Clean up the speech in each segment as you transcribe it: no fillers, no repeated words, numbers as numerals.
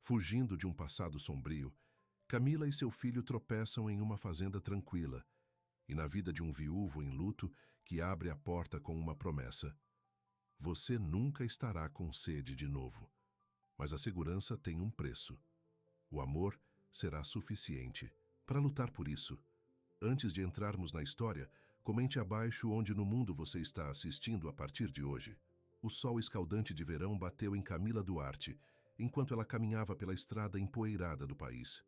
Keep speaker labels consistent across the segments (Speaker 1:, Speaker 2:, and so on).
Speaker 1: Fugindo de um passado sombrio, Camila e seu filho tropeçam em uma fazenda tranquila e na vida de um viúvo em luto que abre a porta com uma promessa. Você nunca estará com sede de novo, mas a segurança tem um preço. O amor será suficiente para lutar por isso. Antes de entrarmos na história, comente abaixo onde no mundo você está assistindo a partir de hoje. O sol escaldante de verão bateu em Camila Duarte, enquanto ela caminhava pela estrada empoeirada do país.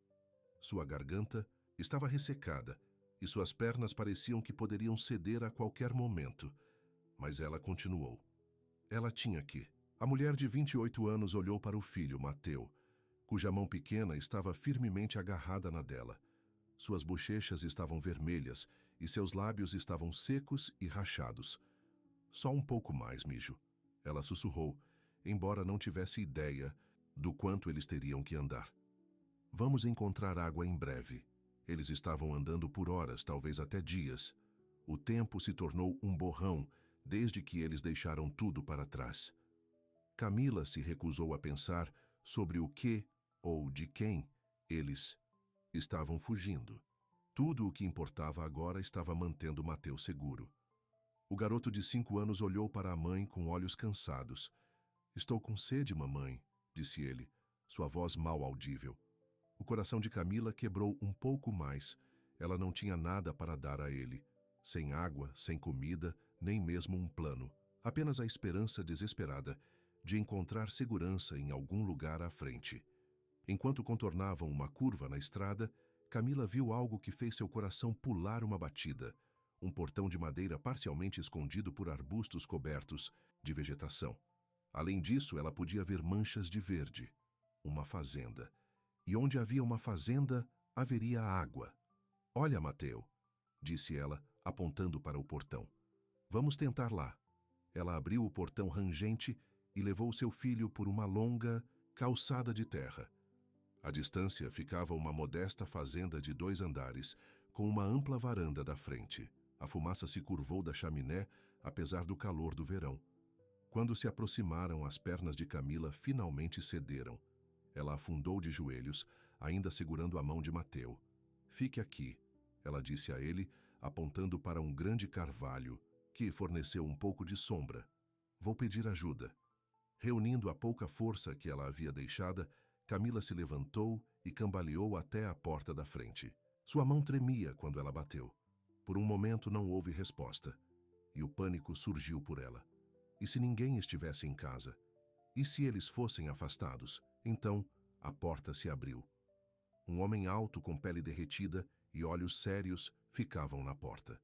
Speaker 1: Sua garganta estava ressecada e suas pernas pareciam que poderiam ceder a qualquer momento, mas ela continuou. Ela tinha que. A mulher de 28 anos olhou para o filho, Mateu, cuja mão pequena estava firmemente agarrada na dela. Suas bochechas estavam vermelhas e seus lábios estavam secos e rachados. Só um pouco mais, mijo, ela sussurrou, embora não tivesse ideia do quanto eles teriam que andar. Vamos encontrar água em breve. Eles estavam andando por horas, talvez até dias. O tempo se tornou um borrão desde que eles deixaram tudo para trás. Camila se recusou a pensar sobre o que ou de quem eles estavam fugindo. Tudo o que importava agora estava mantendo Mateu seguro. O garoto de 5 anos olhou para a mãe com olhos cansados. Estou com sede, mamãe, disse ele, sua voz mal audível. O coração de Camila quebrou um pouco mais. Ela não tinha nada para dar a ele. Sem água, sem comida, nem mesmo um plano. Apenas a esperança desesperada de encontrar segurança em algum lugar à frente. Enquanto contornavam uma curva na estrada, Camila viu algo que fez seu coração pular uma batida. Um portão de madeira parcialmente escondido por arbustos cobertos de vegetação. Além disso, ela podia ver manchas de verde. Uma fazenda. E onde havia uma fazenda, haveria água. Olha, Mateu, disse ela, apontando para o portão. Vamos tentar lá. Ela abriu o portão rangente e levou seu filho por uma longa calçada de terra. À distância ficava uma modesta fazenda de 2 andares, com uma ampla varanda da frente. A fumaça se curvou da chaminé, apesar do calor do verão. Quando se aproximaram, as pernas de Camila finalmente cederam. Ela afundou de joelhos, ainda segurando a mão de Mateu. Fique aqui, ela disse a ele, apontando para um grande carvalho, que forneceu um pouco de sombra. Vou pedir ajuda. Reunindo a pouca força que ela havia deixada, Camila se levantou e cambaleou até a porta da frente. Sua mão tremia quando ela bateu. Por um momento não houve resposta, e o pânico surgiu por ela. E se ninguém estivesse em casa? E se eles fossem afastados? Então, a porta se abriu. Um homem alto com pele derretida e olhos sérios ficavam na porta.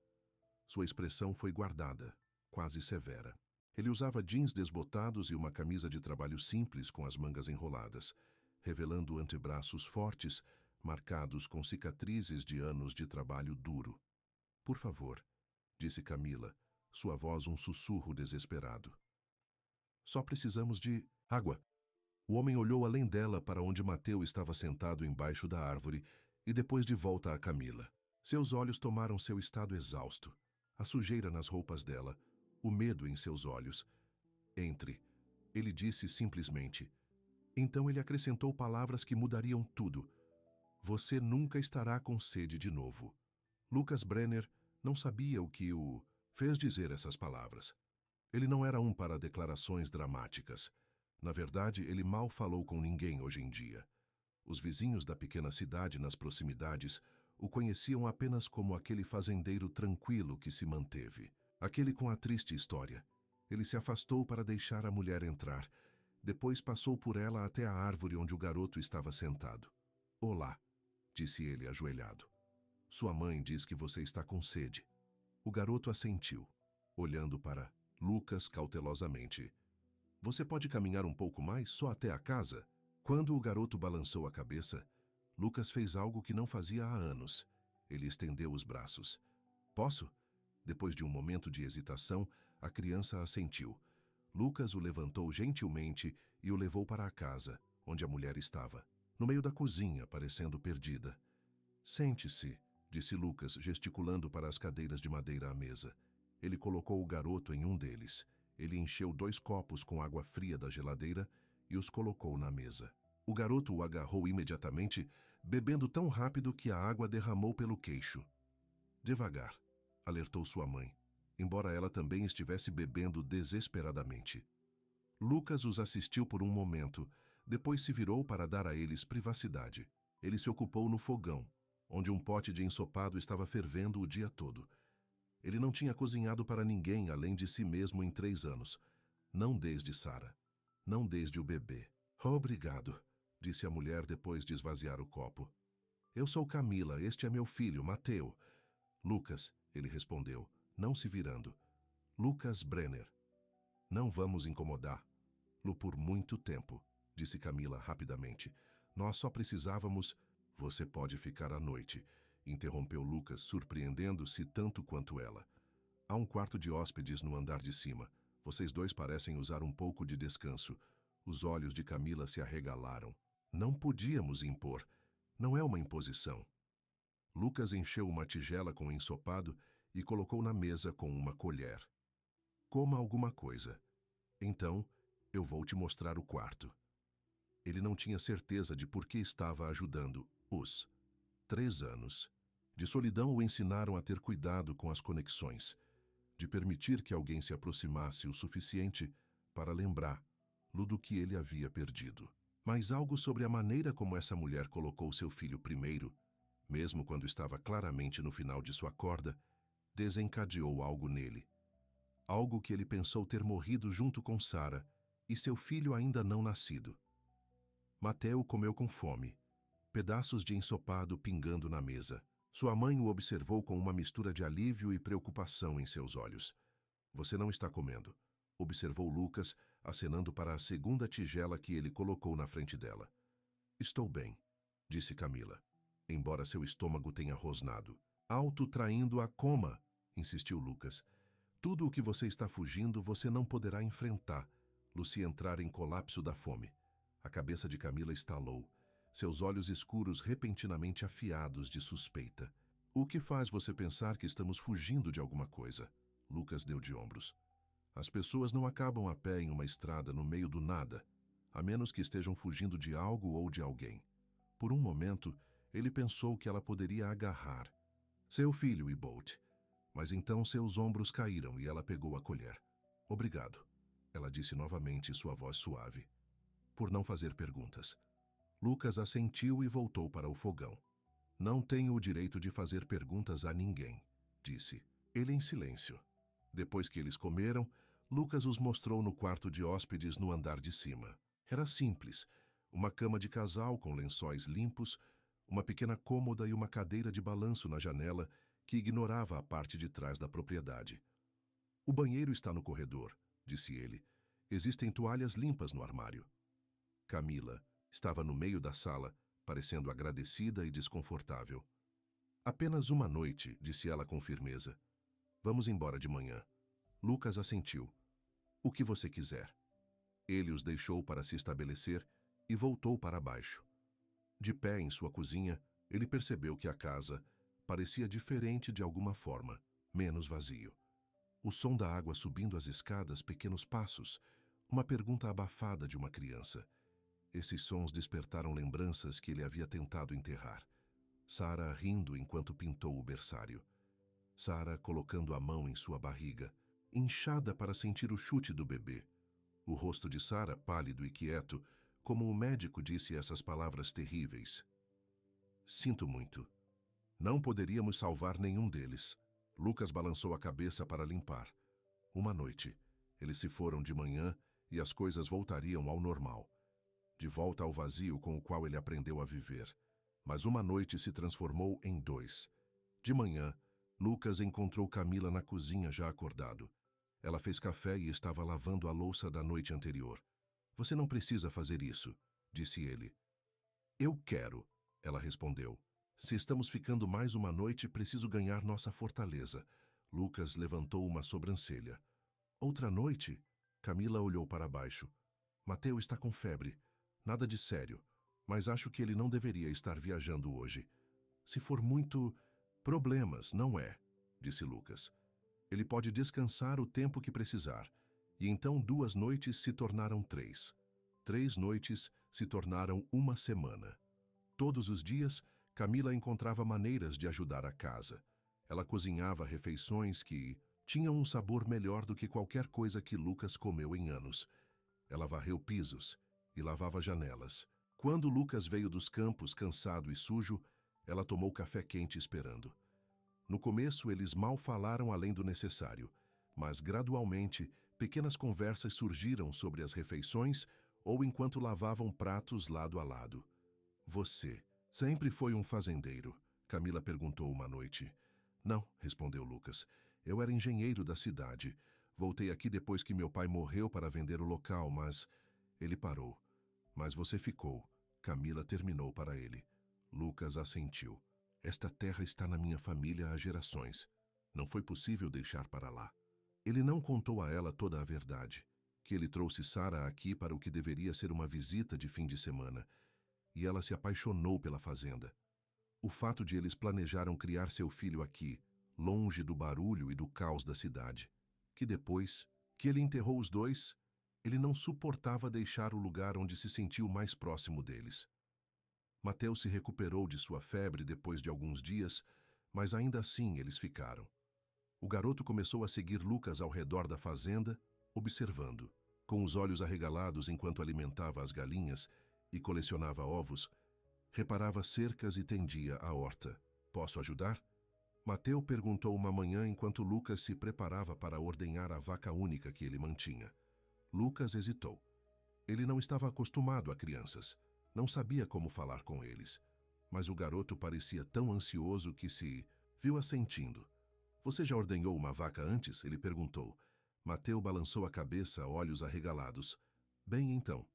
Speaker 1: Sua expressão foi guardada, quase severa. Ele usava jeans desbotados e uma camisa de trabalho simples com as mangas enroladas, revelando antebraços fortes, marcados com cicatrizes de anos de trabalho duro. Por favor, disse Camila, sua voz um sussurro desesperado. Só precisamos de água. O homem olhou além dela para onde Mateu estava sentado embaixo da árvore e depois de volta a Camila. Seus olhos tomaram seu estado exausto, a sujeira nas roupas dela, o medo em seus olhos. Entre, ele disse simplesmente. Então ele acrescentou palavras que mudariam tudo. Você nunca estará com sede de novo. Lucas Brenner não sabia o que o fez dizer essas palavras. Ele não era um para declarações dramáticas. Na verdade, ele mal falou com ninguém hoje em dia. Os vizinhos da pequena cidade nas proximidades o conheciam apenas como aquele fazendeiro tranquilo que se manteve. Aquele com a triste história. Ele se afastou para deixar a mulher entrar. Depois passou por ela até a árvore onde o garoto estava sentado. Olá, disse ele ajoelhado. Sua mãe diz que você está com sede. O garoto assentiu, olhando para Lucas cautelosamente. Você pode caminhar um pouco mais, só até a casa? Quando o garoto balançou a cabeça, Lucas fez algo que não fazia há anos. Ele estendeu os braços. Posso? Depois de um momento de hesitação, a criança assentiu. Lucas o levantou gentilmente e o levou para a casa, onde a mulher estava, no meio da cozinha, parecendo perdida. Sente-se, disse Lucas, gesticulando para as cadeiras de madeira à mesa. Ele colocou o garoto em um deles. Ele encheu 2 copos com água fria da geladeira e os colocou na mesa. O garoto o agarrou imediatamente, bebendo tão rápido que a água derramou pelo queixo. Devagar, alertou sua mãe, embora ela também estivesse bebendo desesperadamente. Lucas os assistiu por um momento, depois se virou para dar a eles privacidade. Ele se ocupou no fogão, onde um pote de ensopado estava fervendo o dia todo. Ele não tinha cozinhado para ninguém além de si mesmo em 3 anos. Não desde Sara. Não desde o bebê. Obrigado, disse a mulher depois de esvaziar o copo. Eu sou Camila, este é meu filho, Mateu. Lucas, ele respondeu, não se virando. Lucas Brenner. Não vamos incomodá-lo por muito tempo, disse Camila rapidamente. Nós só precisávamos... Você pode ficar à noite, interrompeu Lucas, surpreendendo-se tanto quanto ela. Há um quarto de hóspedes no andar de cima. Vocês dois parecem usar um pouco de descanso. Os olhos de Camila se arregalaram. Não podíamos impor. Não é uma imposição. Lucas encheu uma tigela com ensopado e colocou na mesa com uma colher. Coma alguma coisa. Então, eu vou te mostrar o quarto. Ele não tinha certeza de por que estava ajudando os 3 anos. De solidão o ensinaram a ter cuidado com as conexões, de permitir que alguém se aproximasse o suficiente para lembrar-lo do que ele havia perdido. Mas algo sobre a maneira como essa mulher colocou seu filho primeiro, mesmo quando estava claramente no final de sua corda, desencadeou algo nele. Algo que ele pensou ter morrido junto com Sara e seu filho ainda não nascido. Mateu comeu com fome, pedaços de ensopado pingando na mesa. Sua mãe o observou com uma mistura de alívio e preocupação em seus olhos. Você não está comendo, observou Lucas, acenando para a segunda tigela que ele colocou na frente dela. Estou bem, disse Camila, embora seu estômago tenha rosnado. Auto-traindo a coma, insistiu Lucas. Tudo o que você está fugindo você não poderá enfrentar-lo se entrar em colapso da fome. A cabeça de Camila estalou, seus olhos escuros repentinamente afiados de suspeita. O que faz você pensar que estamos fugindo de alguma coisa? Lucas deu de ombros. As pessoas não acabam a pé em uma estrada no meio do nada, a menos que estejam fugindo de algo ou de alguém. Por um momento, ele pensou que ela poderia agarrar seu filho e Bolt. Mas então seus ombros caíram e ela pegou a colher. Obrigado, ela disse novamente, sua voz suave. Por não fazer perguntas. Lucas assentiu e voltou para o fogão. Não tenho o direito de fazer perguntas a ninguém, disse. Ele em silêncio. Depois que eles comeram, Lucas os mostrou no quarto de hóspedes no andar de cima. Era simples. Uma cama de casal com lençóis limpos, uma pequena cômoda e uma cadeira de balanço na janela que ignorava a parte de trás da propriedade. O banheiro está no corredor, disse ele. Existem toalhas limpas no armário. Camila estava no meio da sala, parecendo agradecida e desconfortável. Apenas uma noite, disse ela com firmeza. Vamos embora de manhã. Lucas assentiu. O que você quiser. Ele os deixou para se estabelecer e voltou para baixo. De pé em sua cozinha, ele percebeu que a casa parecia diferente de alguma forma, menos vazio. O som da água subindo as escadas, pequenos passos, uma pergunta abafada de uma criança. Esses sons despertaram lembranças que ele havia tentado enterrar. Sara rindo enquanto pintou o berçário. Sara colocando a mão em sua barriga, inchada para sentir o chute do bebê. O rosto de Sara pálido e quieto, como o médico disse essas palavras terríveis. Sinto muito. Não poderíamos salvar nenhum deles. Lucas balançou a cabeça para limpar. Uma noite. Eles se foram de manhã e as coisas voltariam ao normal. De volta ao vazio com o qual ele aprendeu a viver. Mas uma noite se transformou em 2. De manhã, Lucas encontrou Camila na cozinha já acordado. Ela fez café e estava lavando a louça da noite anterior. Você não precisa fazer isso, disse ele. Eu quero, ela respondeu. Se estamos ficando mais uma noite, preciso ganhar nossa fortaleza. Lucas levantou uma sobrancelha. Outra noite? Camila olhou para baixo. Mateu está com febre. Nada de sério, mas acho que ele não deveria estar viajando hoje. Se for muito... problemas, não é, disse Lucas. Ele pode descansar o tempo que precisar. E então 2 noites se tornaram 3. 3 noites se tornaram uma semana. Todos os dias, Camila encontrava maneiras de ajudar a casa. Ela cozinhava refeições que tinham um sabor melhor do que qualquer coisa que Lucas comeu em anos. Ela varreu pisos e lavava janelas. Quando Lucas veio dos campos, cansado e sujo, ela tomou café quente esperando. No começo, eles mal falaram além do necessário, mas gradualmente, pequenas conversas surgiram sobre as refeições ou enquanto lavavam pratos lado a lado. Você sempre foi um fazendeiro? Camila perguntou uma noite. Não, respondeu Lucas. Eu era engenheiro da cidade. Voltei aqui depois que meu pai morreu para vender o local, mas... Ele parou. Mas você ficou. Camila terminou para ele. Lucas assentiu. Esta terra está na minha família há gerações. Não foi possível deixar para lá. Ele não contou a ela toda a verdade, que ele trouxe Sara aqui para o que deveria ser uma visita de fim de semana, e ela se apaixonou pela fazenda. O fato de eles planejaram criar seu filho aqui, longe do barulho e do caos da cidade, que depois que ele enterrou os dois, ele não suportava deixar o lugar onde se sentiu mais próximo deles. Mateus se recuperou de sua febre depois de alguns dias, mas ainda assim eles ficaram. O garoto começou a seguir Lucas ao redor da fazenda, observando. Com os olhos arregalados enquanto alimentava as galinhas e colecionava ovos, reparava cercas e tendia a horta. Posso ajudar? Mateu perguntou uma manhã enquanto Lucas se preparava para ordenhar a vaca única que ele mantinha. Lucas hesitou. Ele não estava acostumado a crianças. Não sabia como falar com eles. Mas o garoto parecia tão ansioso que se viu assentindo. Você já ordenhou uma vaca antes? Ele perguntou. Mateu balançou a cabeça, olhos arregalados. Bem então.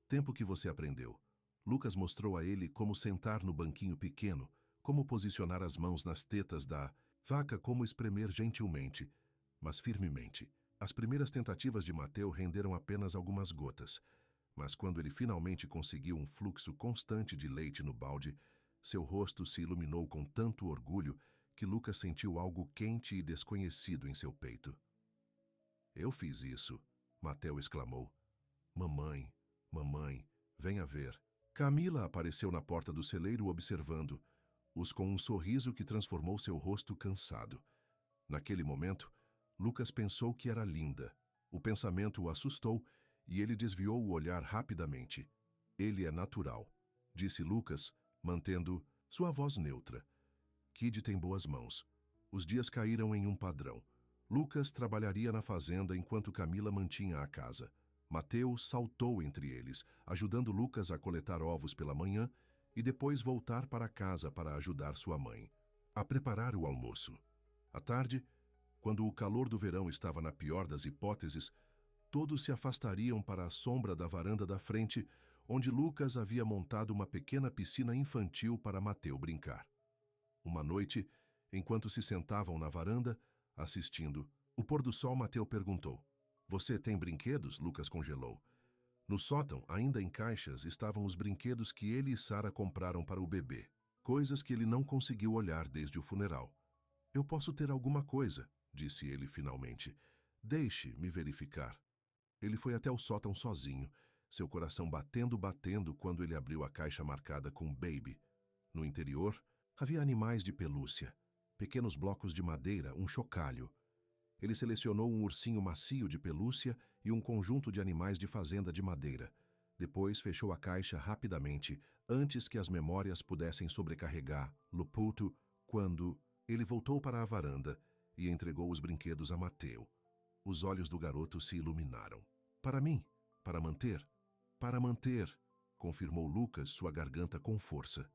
Speaker 1: Tempo que você aprendeu. Lucas mostrou a ele como sentar no banquinho pequeno, como posicionar as mãos nas tetas da vaca, como espremer gentilmente, mas firmemente. As primeiras tentativas de Mateu renderam apenas algumas gotas, mas quando ele finalmente conseguiu um fluxo constante de leite no balde, seu rosto se iluminou com tanto orgulho que Lucas sentiu algo quente e desconhecido em seu peito. Eu fiz isso, Mateu exclamou. Mamãe, mamãe, venha ver. Camila apareceu na porta do celeiro observando-os com um sorriso que transformou seu rosto cansado. Naquele momento, Lucas pensou que era linda. O pensamento o assustou e ele desviou o olhar rapidamente. Ele é natural, disse Lucas, mantendo sua voz neutra. Kid tem boas mãos. Os dias caíram em um padrão. Lucas trabalharia na fazenda enquanto Camila mantinha a casa. Mateus saltou entre eles, ajudando Lucas a coletar ovos pela manhã e depois voltar para casa para ajudar sua mãe a preparar o almoço. À tarde, quando o calor do verão estava na pior das hipóteses, todos se afastariam para a sombra da varanda da frente, onde Lucas havia montado uma pequena piscina infantil para Mateu brincar. Uma noite, enquanto se sentavam na varanda, assistindo o pôr do sol, Mateu perguntou. Você tem brinquedos? Lucas congelou. No sótão, ainda em caixas, estavam os brinquedos que ele e Sara compraram para o bebê. Coisas que ele não conseguiu olhar desde o funeral. Eu posso ter alguma coisa, disse ele finalmente. Deixe-me verificar. Ele foi até o sótão sozinho, seu coração batendo, quando ele abriu a caixa marcada com Baby. No interior, havia animais de pelúcia, pequenos blocos de madeira, um chocalho. Ele selecionou um ursinho macio de pelúcia e um conjunto de animais de fazenda de madeira. Depois fechou a caixa rapidamente, antes que as memórias pudessem sobrecarregar Luputo, quando ele voltou para a varanda e entregou os brinquedos a Mateu. Os olhos do garoto se iluminaram. Para mim, para manter, confirmou Lucas, sua garganta com força.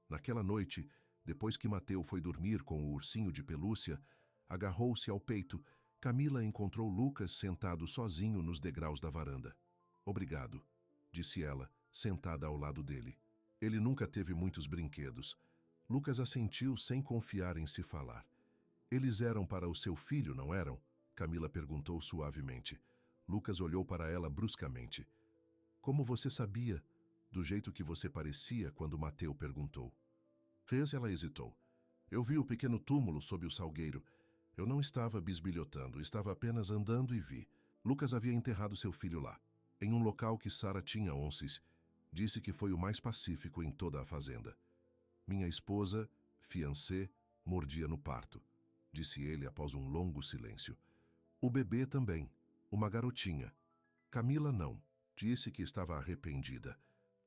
Speaker 1: Naquela noite, depois que Mateu foi dormir com o ursinho de pelúcia, agarrou-se ao peito. Camila encontrou Lucas sentado sozinho nos degraus da varanda. Obrigado, disse ela, sentada ao lado dele. Ele nunca teve muitos brinquedos. Lucas assentiu sem confiar em se falar. Eles eram para o seu filho, não eram? Camila perguntou suavemente. Lucas olhou para ela bruscamente. Como você sabia? Do jeito que você parecia quando Mateu perguntou. Ela hesitou. Eu vi o pequeno túmulo sob o salgueiro. Eu não estava bisbilhotando, estava apenas andando e vi. Lucas havia enterrado seu filho lá, em um local que Sara tinha onças, Disse que foi o mais pacífico em toda a fazenda. Minha esposa, fiancé, mordia no parto, disse ele após um longo silêncio. O bebê também, uma garotinha. Camila não, disse que estava arrependida.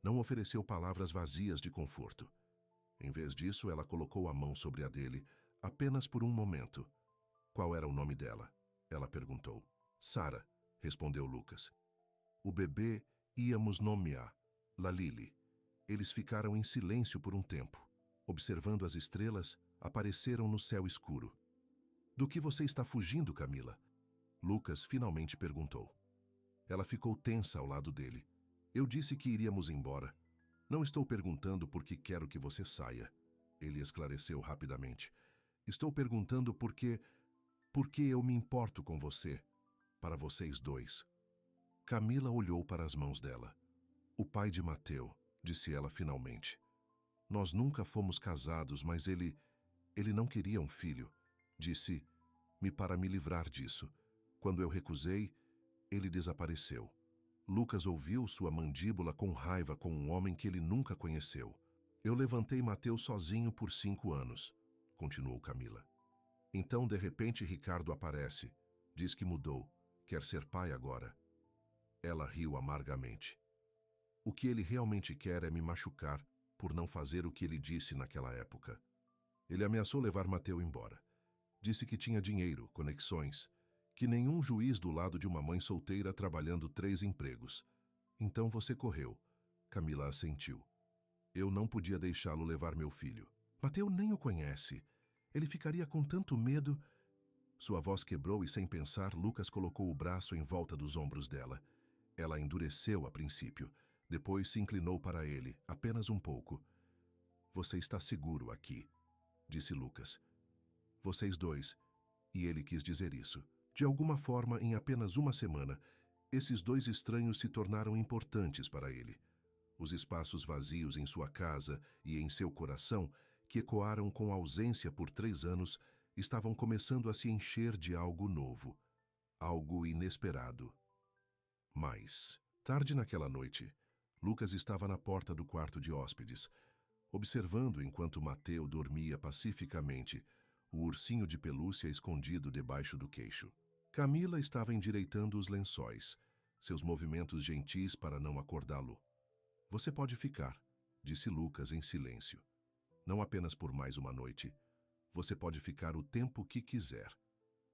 Speaker 1: Não ofereceu palavras vazias de conforto. Em vez disso, ela colocou a mão sobre a dele, apenas por um momento. Qual era o nome dela? Ela perguntou. Sara, respondeu Lucas. O bebê íamos nomear Lalili. Eles ficaram em silêncio por um tempo. Observando as estrelas, apareceram no céu escuro. Do que você está fugindo, Camila? Lucas finalmente perguntou. Ela ficou tensa ao lado dele. Eu disse que iríamos embora. Não estou perguntando porque quero que você saia. Ele esclareceu rapidamente. Estou perguntando porque eu me importo com você, para vocês dois. Camila olhou para as mãos dela. O pai de Mateu, disse ela finalmente. Nós nunca fomos casados, mas ele não queria um filho. Disse-me para me livrar disso. Quando eu recusei, ele desapareceu. Lucas ouviu sua mandíbula com raiva com um homem que ele nunca conheceu. Eu levantei Mateu sozinho por 5 anos, continuou Camila. Então, de repente, Ricardo aparece. Diz que mudou. Quer ser pai agora. Ela riu amargamente. O que ele realmente quer é me machucar por não fazer o que ele disse naquela época. Ele ameaçou levar Mateu embora. Disse que tinha dinheiro, conexões, que nenhum juiz do lado de uma mãe solteira trabalhando 3 empregos. Então você correu. Camila assentiu. Eu não podia deixá-lo levar meu filho. Mateu nem o conhece. Ele ficaria com tanto medo. Sua voz quebrou e, sem pensar, Lucas colocou o braço em volta dos ombros dela. Ela endureceu a princípio. Depois se inclinou para ele, apenas um pouco. Você está seguro aqui, disse Lucas. Vocês dois. E ele quis dizer isso. De alguma forma, em apenas uma semana, esses 2 estranhos se tornaram importantes para ele. Os espaços vazios em sua casa e em seu coração, que ecoaram com ausência por 3 anos, estavam começando a se encher de algo novo, algo inesperado. Mas, tarde naquela noite, Lucas estava na porta do quarto de hóspedes, observando enquanto Mateu dormia pacificamente, o ursinho de pelúcia escondido debaixo do queixo. Camila estava endireitando os lençóis, seus movimentos gentis para não acordá-lo. Você pode ficar, disse Lucas em silêncio. Não apenas por mais uma noite. Você pode ficar o tempo que quiser.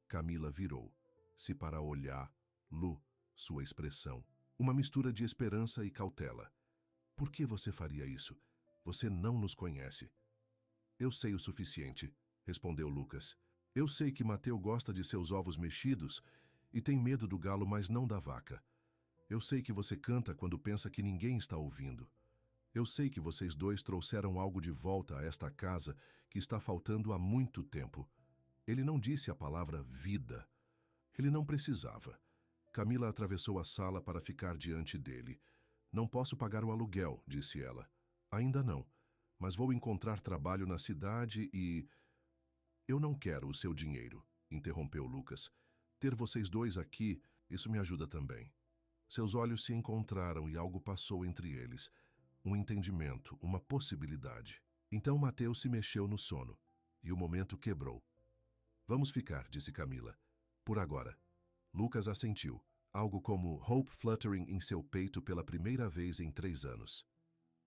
Speaker 1: Camila virou-se para olhar Lu, sua expressão, uma mistura de esperança e cautela. Por que você faria isso? Você não nos conhece. Eu sei o suficiente, respondeu Lucas. Eu sei que Mateu gosta de seus ovos mexidos e tem medo do galo, mas não da vaca. Eu sei que você canta quando pensa que ninguém está ouvindo. Eu sei que vocês 2 trouxeram algo de volta a esta casa que está faltando há muito tempo. Ele não disse a palavra vida. Ele não precisava. Camila atravessou a sala para ficar diante dele. Não posso pagar o aluguel, disse ela. Ainda não, mas vou encontrar trabalho na cidade e... Eu não quero o seu dinheiro, interrompeu Lucas. Ter vocês 2 aqui, isso me ajuda também. Seus olhos se encontraram e algo passou entre eles. Um entendimento, uma possibilidade. Então Mateu se mexeu no sono, e o momento quebrou. Vamos ficar, disse Camila. Por agora. Lucas assentiu, algo como hope fluttering em seu peito pela primeira vez em 3 anos.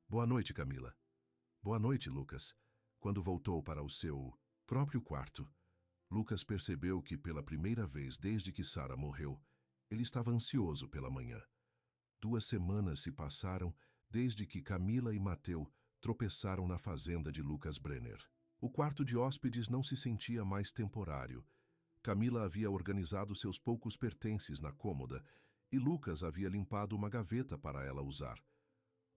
Speaker 1: Boa noite, Camila. Boa noite, Lucas. Quando voltou para o seu próprio quarto, Lucas percebeu que pela primeira vez desde que Sara morreu, ele estava ansioso pela manhã. 2 semanas se passaram desde que Camila e Mateu tropeçaram na fazenda de Lucas Brenner. O quarto de hóspedes não se sentia mais temporário. Camila havia organizado seus poucos pertences na cômoda e Lucas havia limpado uma gaveta para ela usar.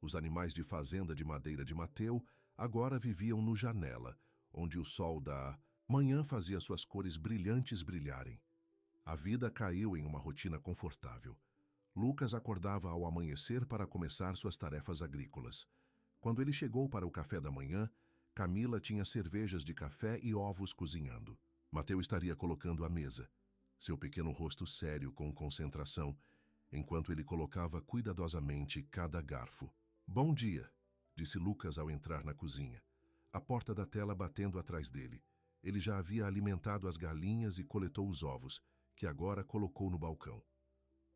Speaker 1: Os animais de fazenda de madeira de Mateu agora viviam no janela, onde o sol da manhã fazia suas cores brilhantes brilharem. A vida caiu em uma rotina confortável. Lucas acordava ao amanhecer para começar suas tarefas agrícolas. Quando ele chegou para o café da manhã, Camila tinha cervejas de café e ovos cozinhando. Mateu estaria colocando a mesa, seu pequeno rosto sério com concentração, enquanto ele colocava cuidadosamente cada garfo. Bom dia, disse Lucas ao entrar na cozinha, a porta da tela batendo atrás dele. Ele já havia alimentado as galinhas e coletou os ovos, que agora colocou no balcão.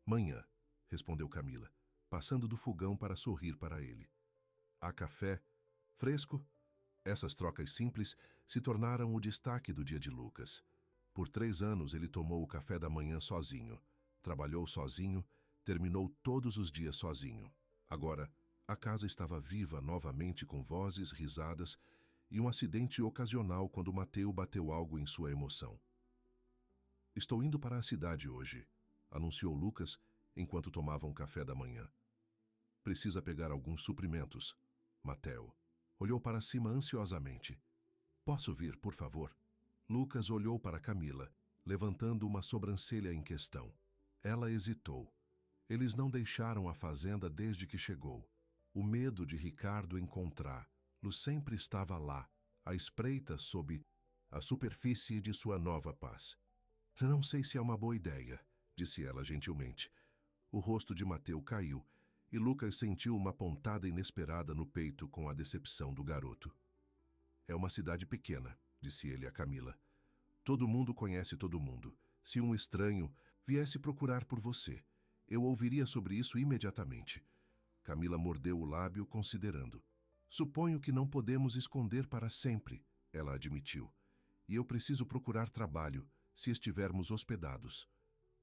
Speaker 1: Manhã, respondeu Camila, passando do fogão para sorrir para ele. Há café? Fresco? Essas trocas simples se tornaram o destaque do dia de Lucas. Por 3 anos ele tomou o café da manhã sozinho, trabalhou sozinho, terminou todos os dias sozinho. Agora, a casa estava viva novamente com vozes, risadas e um acidente ocasional quando Mateu bateu algo em sua emoção. Estou indo para a cidade hoje, anunciou Lucas enquanto tomavam café da manhã. Precisa pegar alguns suprimentos. Mateu olhou para cima ansiosamente. Posso vir, por favor? Lucas olhou para Camila, levantando uma sobrancelha em questão. Ela hesitou. Eles não deixaram a fazenda desde que chegou. O medo de Ricardo encontrá-lo sempre estava lá, à espreita sob a superfície de sua nova paz. Não sei se é uma boa ideia, disse ela gentilmente. O rosto de Mateu caiu e Lucas sentiu uma pontada inesperada no peito com a decepção do garoto. É uma cidade pequena, disse ele a Camila. Todo mundo conhece todo mundo. Se um estranho viesse procurar por você, eu ouviria sobre isso imediatamente. Camila mordeu o lábio, considerando. Suponho que não podemos esconder para sempre, ela admitiu. E eu preciso procurar trabalho, se estivermos hospedados.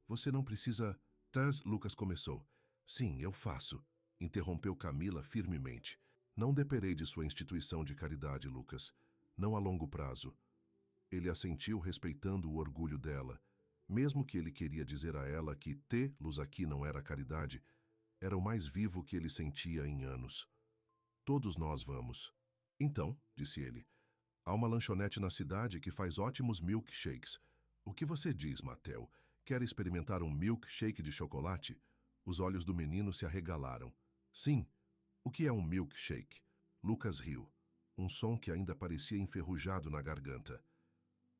Speaker 1: Você não precisa... Lucas começou. Sim, eu faço, interrompeu Camila firmemente. Não dependerei de sua instituição de caridade, Lucas. Não a longo prazo. Ele assentiu, respeitando o orgulho dela. Mesmo que ele queria dizer a ela que tê-los aqui não era caridade, era o mais vivo que ele sentia em anos. Todos nós vamos. Então, disse ele, há uma lanchonete na cidade que faz ótimos milkshakes. O que você diz, Mateu? Quer experimentar um milkshake de chocolate? Os olhos do menino se arregalaram. Sim. O que é um milkshake? Lucas riu. Um som que ainda parecia enferrujado na garganta.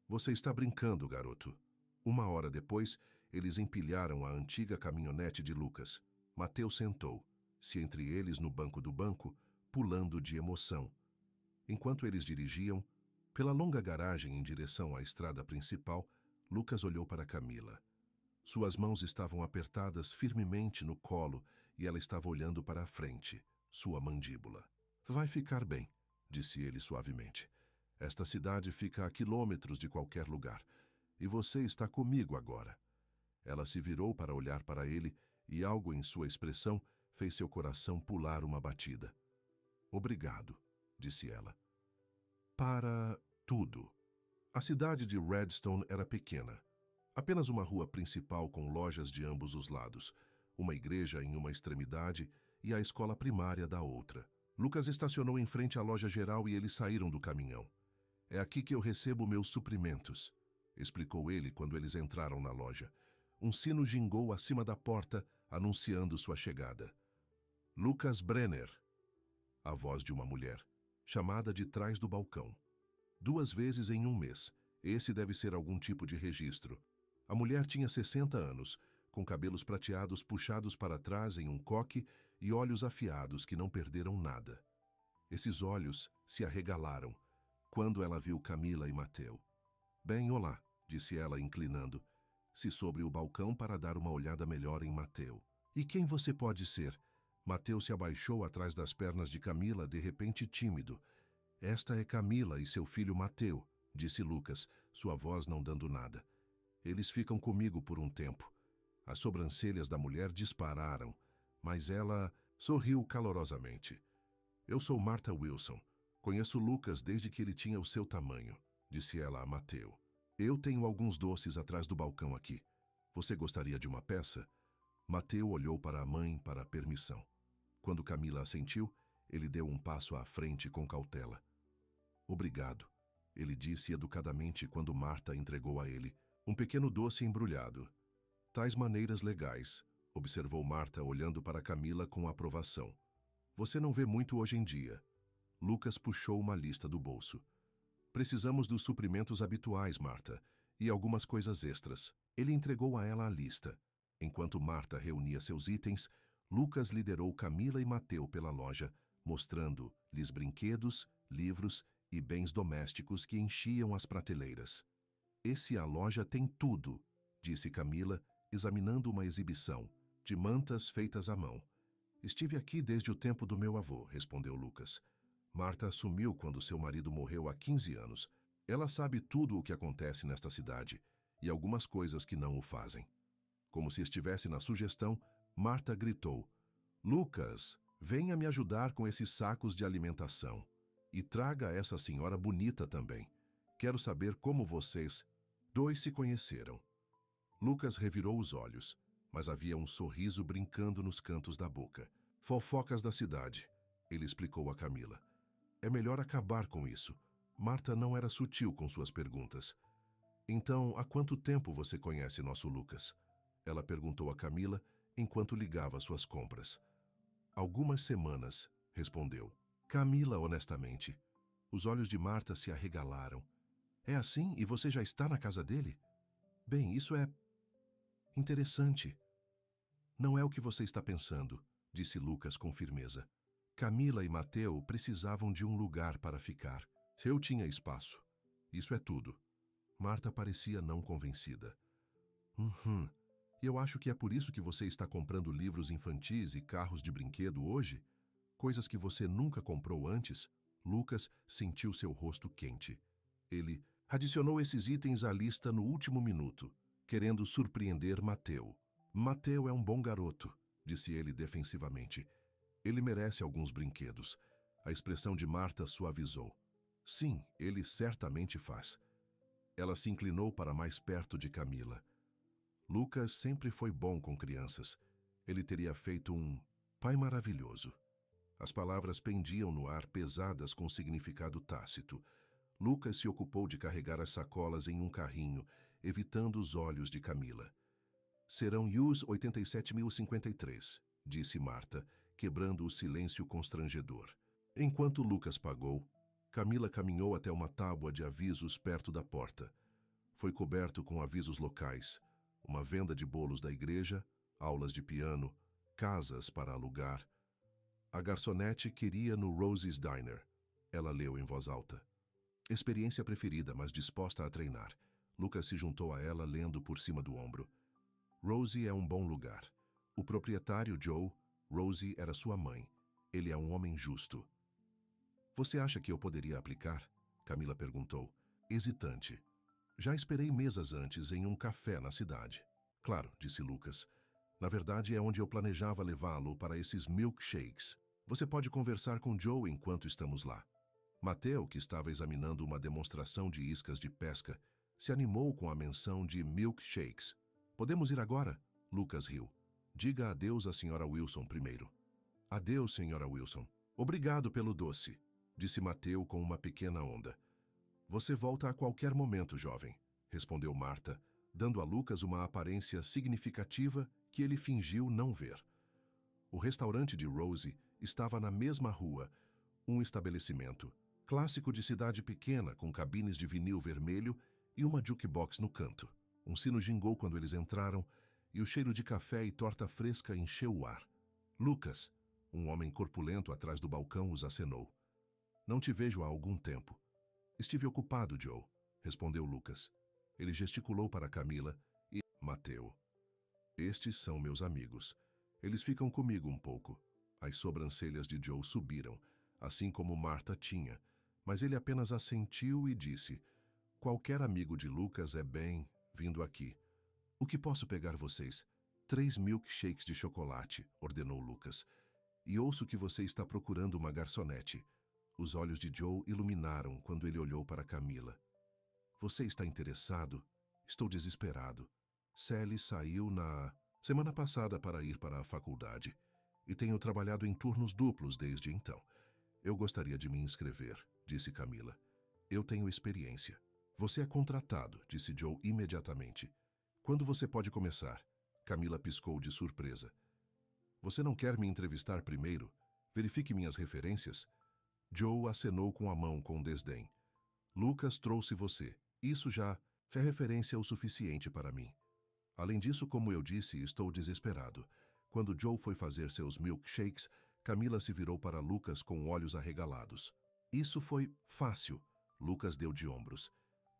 Speaker 1: Você está brincando, garoto. 1 hora depois, eles empilharam a antiga caminhonete de Lucas. Mateu sentou-se entre eles no banco do banco, pulando de emoção. Enquanto eles dirigiam, pela longa garagem em direção à estrada principal, Lucas olhou para Camila. Suas mãos estavam apertadas firmemente no colo e ela estava olhando para a frente, sua mandíbula. Vai ficar bem, disse ele suavemente. Esta cidade fica a quilômetros de qualquer lugar, e você está comigo agora. Ela se virou para olhar para ele e algo em sua expressão fez seu coração pular uma batida. Obrigado, disse ela. Para tudo. A cidade de Redstone era pequena. Apenas uma rua principal com lojas de ambos os lados, uma igreja em uma extremidade e a escola primária da outra. Lucas estacionou em frente à loja geral e eles saíram do caminhão. É aqui que eu recebo meus suprimentos, explicou ele quando eles entraram na loja. Um sino gingou acima da porta, anunciando sua chegada. Lucas Brenner, a voz de uma mulher, chamada de trás do balcão. 2 vezes em 1 mês. Esse deve ser algum tipo de registro. A mulher tinha 60 anos, com cabelos prateados puxados para trás em um coque e olhos afiados que não perderam nada. Esses olhos se arregalaram quando ela viu Camila e Mateu. Bem, olá, disse ela inclinando-se sobre o balcão para dar uma olhada melhor em Mateu. E quem você pode ser? Mateu se abaixou atrás das pernas de Camila, de repente tímido. Esta é Camila e seu filho Mateu, disse Lucas, sua voz não dando nada. Eles ficam comigo por um tempo. As sobrancelhas da mulher dispararam, mas ela sorriu calorosamente. Eu sou Martha Wilson. Conheço Lucas desde que ele tinha o seu tamanho, disse ela a Mateu. Eu tenho alguns doces atrás do balcão aqui. Você gostaria de uma peça? Mateu olhou para a mãe para a permissão. Quando Camila assentiu, ele deu um passo à frente com cautela. Obrigado, ele disse educadamente quando Martha entregou a ele um pequeno doce embrulhado. Tais maneiras legais, observou Martha olhando para Camila com aprovação. Você não vê muito hoje em dia. Lucas puxou uma lista do bolso. Precisamos dos suprimentos habituais, Martha, e algumas coisas extras. Ele entregou a ela a lista. Enquanto Martha reunia seus itens, Lucas liderou Camila e Mateu pela loja, mostrando-lhes brinquedos, livros e bens domésticos que enchiam as prateleiras. A loja tem tudo, disse Camila, examinando uma exibição, de mantas feitas à mão. Estive aqui desde o tempo do meu avô, respondeu Lucas. Marta assumiu quando seu marido morreu há 15 anos. Ela sabe tudo o que acontece nesta cidade e algumas coisas que não o fazem. Como se estivesse na sugestão, Marta gritou: Lucas, venha me ajudar com esses sacos de alimentação. E traga essa senhora bonita também. Quero saber como vocês dois se conheceram. Lucas revirou os olhos, mas havia um sorriso brincando nos cantos da boca. Fofocas da cidade, ele explicou a Camila. É melhor acabar com isso. Marta não era sutil com suas perguntas. Então, há quanto tempo você conhece nosso Lucas? Ela perguntou a Camila enquanto ligava suas compras. Algumas semanas, respondeu. Camila, honestamente. Os olhos de Marta se arregalaram. É assim e você já está na casa dele? Bem, isso é interessante. Não é o que você está pensando, disse Lucas com firmeza. Camila e Mateu precisavam de um lugar para ficar. Eu tinha espaço. Isso é tudo. Marta parecia não convencida. Eu acho que é por isso que você está comprando livros infantis e carros de brinquedo hoje? Coisas que você nunca comprou antes? Lucas sentiu seu rosto quente. Ele adicionou esses itens à lista no último minuto, querendo surpreender Mateu. Mateu é um bom garoto, disse ele defensivamente. Ele merece alguns brinquedos. A expressão de Marta suavizou. Sim, ele certamente faz. Ela se inclinou para mais perto de Camila. Lucas sempre foi bom com crianças. Ele teria feito um pai maravilhoso. As palavras pendiam no ar, pesadas com significado tácito. Lucas se ocupou de carregar as sacolas em um carrinho, evitando os olhos de Camila. Serão US 87.053, disse Marta, quebrando o silêncio constrangedor. Enquanto Lucas pagou, Camila caminhou até uma tábua de avisos perto da porta. Foi coberto com avisos locais, uma venda de bolos da igreja, aulas de piano, casas para alugar. A garçonete queria no Rosie's Diner. Ela leu em voz alta. Experiência preferida, mas disposta a treinar. Lucas se juntou a ela, lendo por cima do ombro. Rosie é um bom lugar. O proprietário, Joe, Rosie era sua mãe. Ele é um homem justo. Você acha que eu poderia aplicar? Camila perguntou, hesitante. Já esperei mesas antes em um café na cidade. Claro, disse Lucas. Na verdade, é onde eu planejava levá-lo para esses milkshakes. Você pode conversar com Joe enquanto estamos lá. Mateu, que estava examinando uma demonstração de iscas de pesca, se animou com a menção de milkshakes. Podemos ir agora? Lucas riu. Diga adeus à senhora Wilson primeiro. Adeus, senhora Wilson. Obrigado pelo doce, disse Mateu com uma pequena onda. Você volta a qualquer momento, jovem, respondeu Marta, dando a Lucas uma aparência significativa que ele fingiu não ver. O restaurante de Rosie estava na mesma rua, um estabelecimento, clássico de cidade pequena, com cabines de vinil vermelho e uma jukebox no canto. Um sino gingou quando eles entraram e o cheiro de café e torta fresca encheu o ar. Lucas, um homem corpulento atrás do balcão, os acenou. Não te vejo há algum tempo. Estive ocupado, Joe, respondeu Lucas. Ele gesticulou para Camila e Mateu. Estes são meus amigos. Eles ficam comigo um pouco. As sobrancelhas de Joe subiram, assim como Marta tinha, mas ele apenas assentiu e disse: qualquer amigo de Lucas é bem-vindo aqui. O que posso pegar vocês? 3 milkshakes de chocolate, ordenou Lucas. E ouço que você está procurando uma garçonete. Os olhos de Joe iluminaram quando ele olhou para Camila. Você está interessado? Estou desesperado. Sally saiu na semana passada para ir para a faculdade e tenho trabalhado em turnos duplos desde então. Eu gostaria de me inscrever, disse Camila. Eu tenho experiência. Você é contratado, disse Joe imediatamente. Quando você pode começar? Camila piscou de surpresa. Você não quer me entrevistar primeiro? Verifique minhas referências. Joe acenou com a mão com desdém. Lucas trouxe você. Isso já é referência o suficiente para mim. Além disso, como eu disse, estou desesperado. Quando Joe foi fazer seus milkshakes, Camila se virou para Lucas com olhos arregalados. Isso foi fácil, Lucas deu de ombros.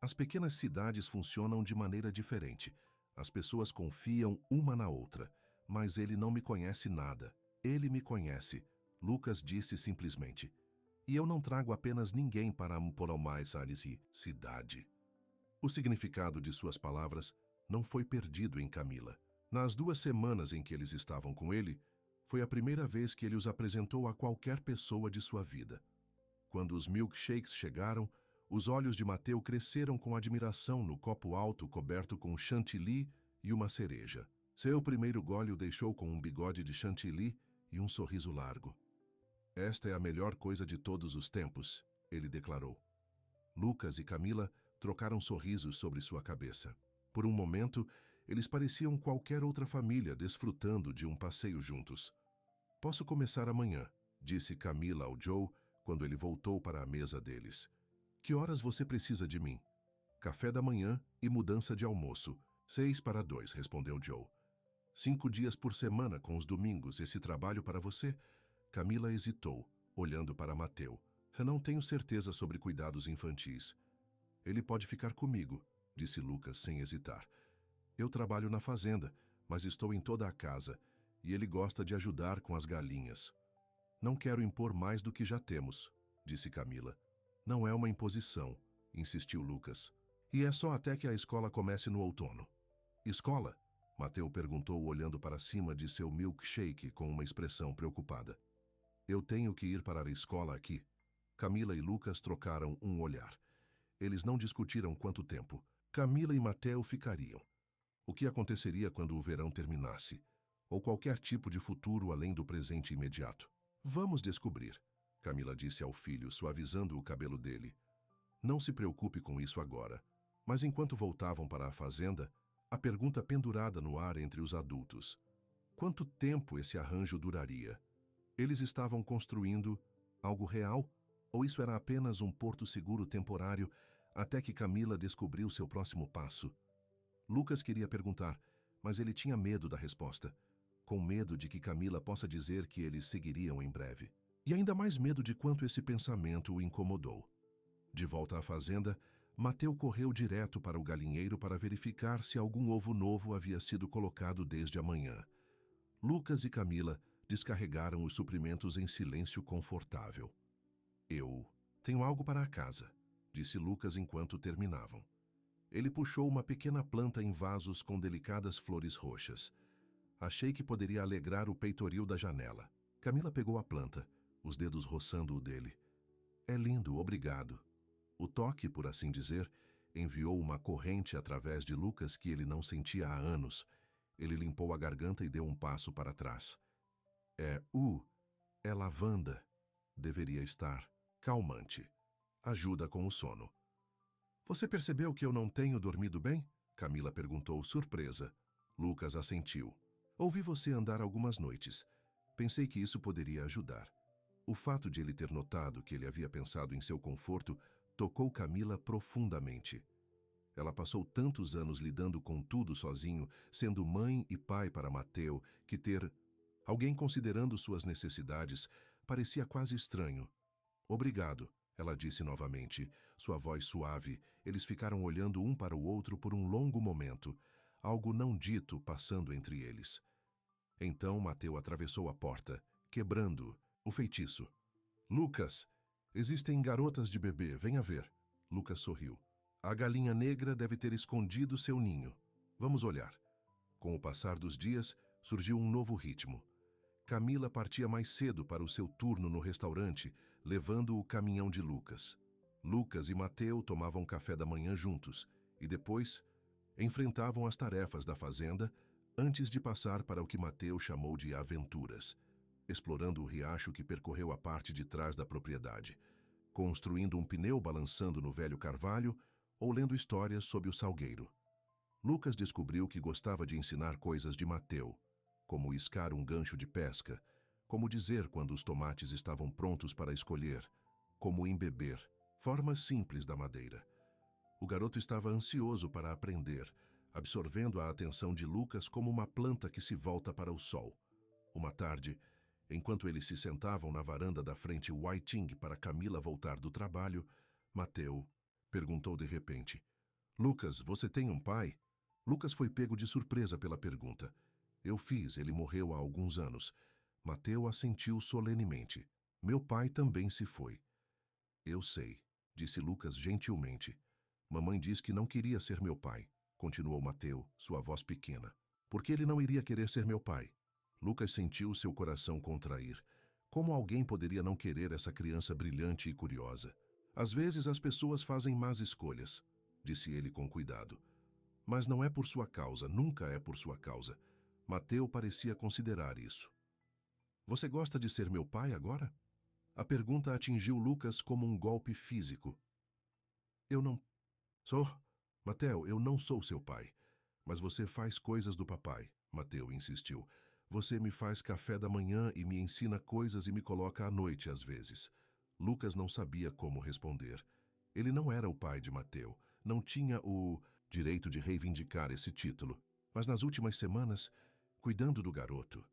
Speaker 1: As pequenas cidades funcionam de maneira diferente. As pessoas confiam uma na outra, mas ele não me conhece nada. Ele me conhece, Lucas disse simplesmente. E eu não trago apenas ninguém para mais cidade. O significado de suas palavras não foi perdido em Camila. Nas 2 semanas em que eles estavam com ele, foi a primeira vez que ele os apresentou a qualquer pessoa de sua vida. Quando os milkshakes chegaram, os olhos de Mateu cresceram com admiração no copo alto coberto com chantilly e uma cereja. Seu primeiro gole o deixou com um bigode de chantilly e um sorriso largo. Esta é a melhor coisa de todos os tempos, ele declarou. Lucas e Camila trocaram sorrisos sobre sua cabeça. Por um momento, eles pareciam qualquer outra família desfrutando de um passeio juntos. Posso começar amanhã, disse Camila ao Joe quando ele voltou para a mesa deles. Que horas você precisa de mim? Café da manhã e mudança de almoço. 6-2, respondeu Joe. 5 dias por semana com os domingos, esse trabalho para você? Camila hesitou, olhando para Mateu. Eu não tenho certeza sobre cuidados infantis. Ele pode ficar comigo, disse Lucas sem hesitar. Eu trabalho na fazenda, mas estou em toda a casa, e ele gosta de ajudar com as galinhas. Não quero impor mais do que já temos, disse Camila. Não é uma imposição, insistiu Lucas. E é só até que a escola comece no outono. Escola? Mateu perguntou olhando para cima de seu milkshake com uma expressão preocupada. Eu tenho que ir para a escola aqui. Camila e Lucas trocaram um olhar. Eles não discutiram quanto tempo. Camila e Mateu ficariam. O que aconteceria quando o verão terminasse? Ou qualquer tipo de futuro além do presente imediato? Vamos descobrir, Camila disse ao filho, suavizando o cabelo dele. Não se preocupe com isso agora. Mas enquanto voltavam para a fazenda, a pergunta pendurada no ar entre os adultos. Quanto tempo esse arranjo duraria? Eles estavam construindo algo real? Ou isso era apenas um porto seguro temporário até que Camila descobriu seu próximo passo? Lucas queria perguntar, mas ele tinha medo da resposta, com medo de que Camila possa dizer que eles seguiriam em breve. E ainda mais medo de quanto esse pensamento o incomodou. De volta à fazenda, Mateu correu direto para o galinheiro para verificar se algum ovo novo havia sido colocado desde a manhã. Lucas e Camila descarregaram os suprimentos em silêncio confortável. Eu tenho algo para a casa, disse Lucas enquanto terminavam. Ele puxou uma pequena planta em vasos com delicadas flores roxas. Achei que poderia alegrar o peitoril da janela. Camila pegou a planta, os dedos roçando o dele. É lindo, obrigado. O toque, por assim dizer, enviou uma corrente através de Lucas que ele não sentia há anos. Ele limpou a garganta e deu um passo para trás. É lavanda. Deveria estar calmante. Ajuda com o sono. Você percebeu que eu não tenho dormido bem? Camila perguntou, surpresa. Lucas assentiu. Ouvi você andar algumas noites. Pensei que isso poderia ajudar. O fato de ele ter notado que ele havia pensado em seu conforto tocou Camila profundamente. Ela passou tantos anos lidando com tudo sozinho, sendo mãe e pai para Mateu, que ter alguém considerando suas necessidades parecia quase estranho. Obrigado, ela disse novamente, sua voz suave. Eles ficaram olhando um para o outro por um longo momento, algo não dito passando entre eles. Então Mateu atravessou a porta, quebrando o feitiço. Lucas, existem garotas de bebê, venha ver. Lucas sorriu. A galinha negra deve ter escondido seu ninho. Vamos olhar. Com o passar dos dias, surgiu um novo ritmo. Camila partia mais cedo para o seu turno no restaurante, levando o caminhão de Lucas. Lucas e Mateu tomavam café da manhã juntos e depois enfrentavam as tarefas da fazenda antes de passar para o que Mateu chamou de aventuras, explorando o riacho que percorreu a parte de trás da propriedade, construindo um pneu balançando no velho carvalho ou lendo histórias sob o salgueiro. Lucas descobriu que gostava de ensinar coisas de Mateu, como iscar um gancho de pesca, como dizer quando os tomates estavam prontos para escolher, como embeber, formas simples da madeira. O garoto estava ansioso para aprender, absorvendo a atenção de Lucas como uma planta que se volta para o sol. Uma tarde, enquanto eles se sentavam na varanda da frente Whiting para Camila voltar do trabalho, Mateu perguntou de repente: Lucas, você tem um pai? Lucas foi pego de surpresa pela pergunta. Eu fiz, ele morreu há alguns anos. Mateu assentiu solenemente. Meu pai também se foi. Eu sei, disse Lucas gentilmente. Mamãe diz que não queria ser meu pai, continuou Mateu, sua voz pequena. Por que ele não iria querer ser meu pai? Lucas sentiu seu coração contrair. Como alguém poderia não querer essa criança brilhante e curiosa? Às vezes as pessoas fazem más escolhas, disse ele com cuidado. Mas não é por sua causa, nunca é por sua causa. Mateu parecia considerar isso. Você gosta de ser meu pai agora? A pergunta atingiu Lucas como um golpe físico. Eu não sou. Mateu, eu não sou seu pai. Mas você faz coisas do papai, Mateu insistiu. Você me faz café da manhã e me ensina coisas e me coloca à noite às vezes. Lucas não sabia como responder. Ele não era o pai de Mateu, não tinha o direito de reivindicar esse título. Mas nas últimas semanas, cuidando do garoto,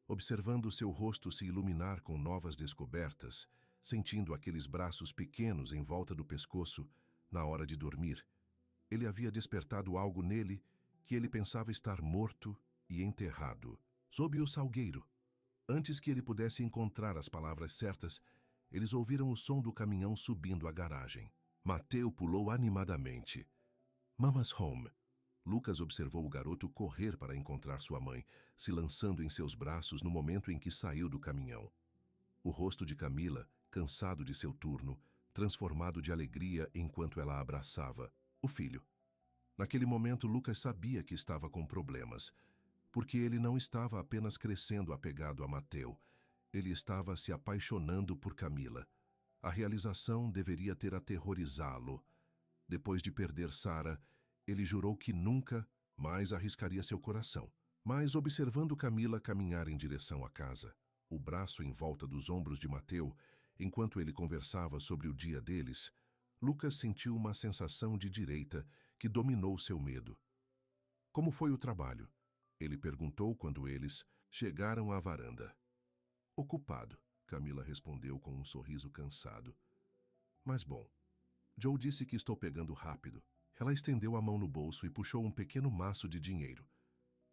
Speaker 1: observando seu rosto se iluminar com novas descobertas, sentindo aqueles braços pequenos em volta do pescoço na hora de dormir, ele havia despertado algo nele que ele pensava estar morto e enterrado, sob o salgueiro. Antes que ele pudesse encontrar as palavras certas, eles ouviram o som do caminhão subindo a garagem. Mateu pulou animadamente. Mama's home. Lucas observou o garoto correr para encontrar sua mãe, se lançando em seus braços no momento em que saiu do caminhão. O rosto de Camila, cansado de seu turno, transformado de alegria enquanto ela abraçava o filho. Naquele momento, Lucas sabia que estava com problemas, porque ele não estava apenas crescendo apegado a Mateu, ele estava se apaixonando por Camila. A realização deveria ter aterrorizá-lo. Depois de perder Sara, ele jurou que nunca mais arriscaria seu coração. Mas, observando Camila caminhar em direção à casa, o braço em volta dos ombros de Mateu, enquanto ele conversava sobre o dia deles, Lucas sentiu uma sensação de direita que dominou seu medo. Como foi o trabalho? Ele perguntou quando eles chegaram à varanda. Ocupado, Camila respondeu com um sorriso cansado. Mas bom, Joe disse que estou pegando rápido. Ela estendeu a mão no bolso e puxou um pequeno maço de dinheiro.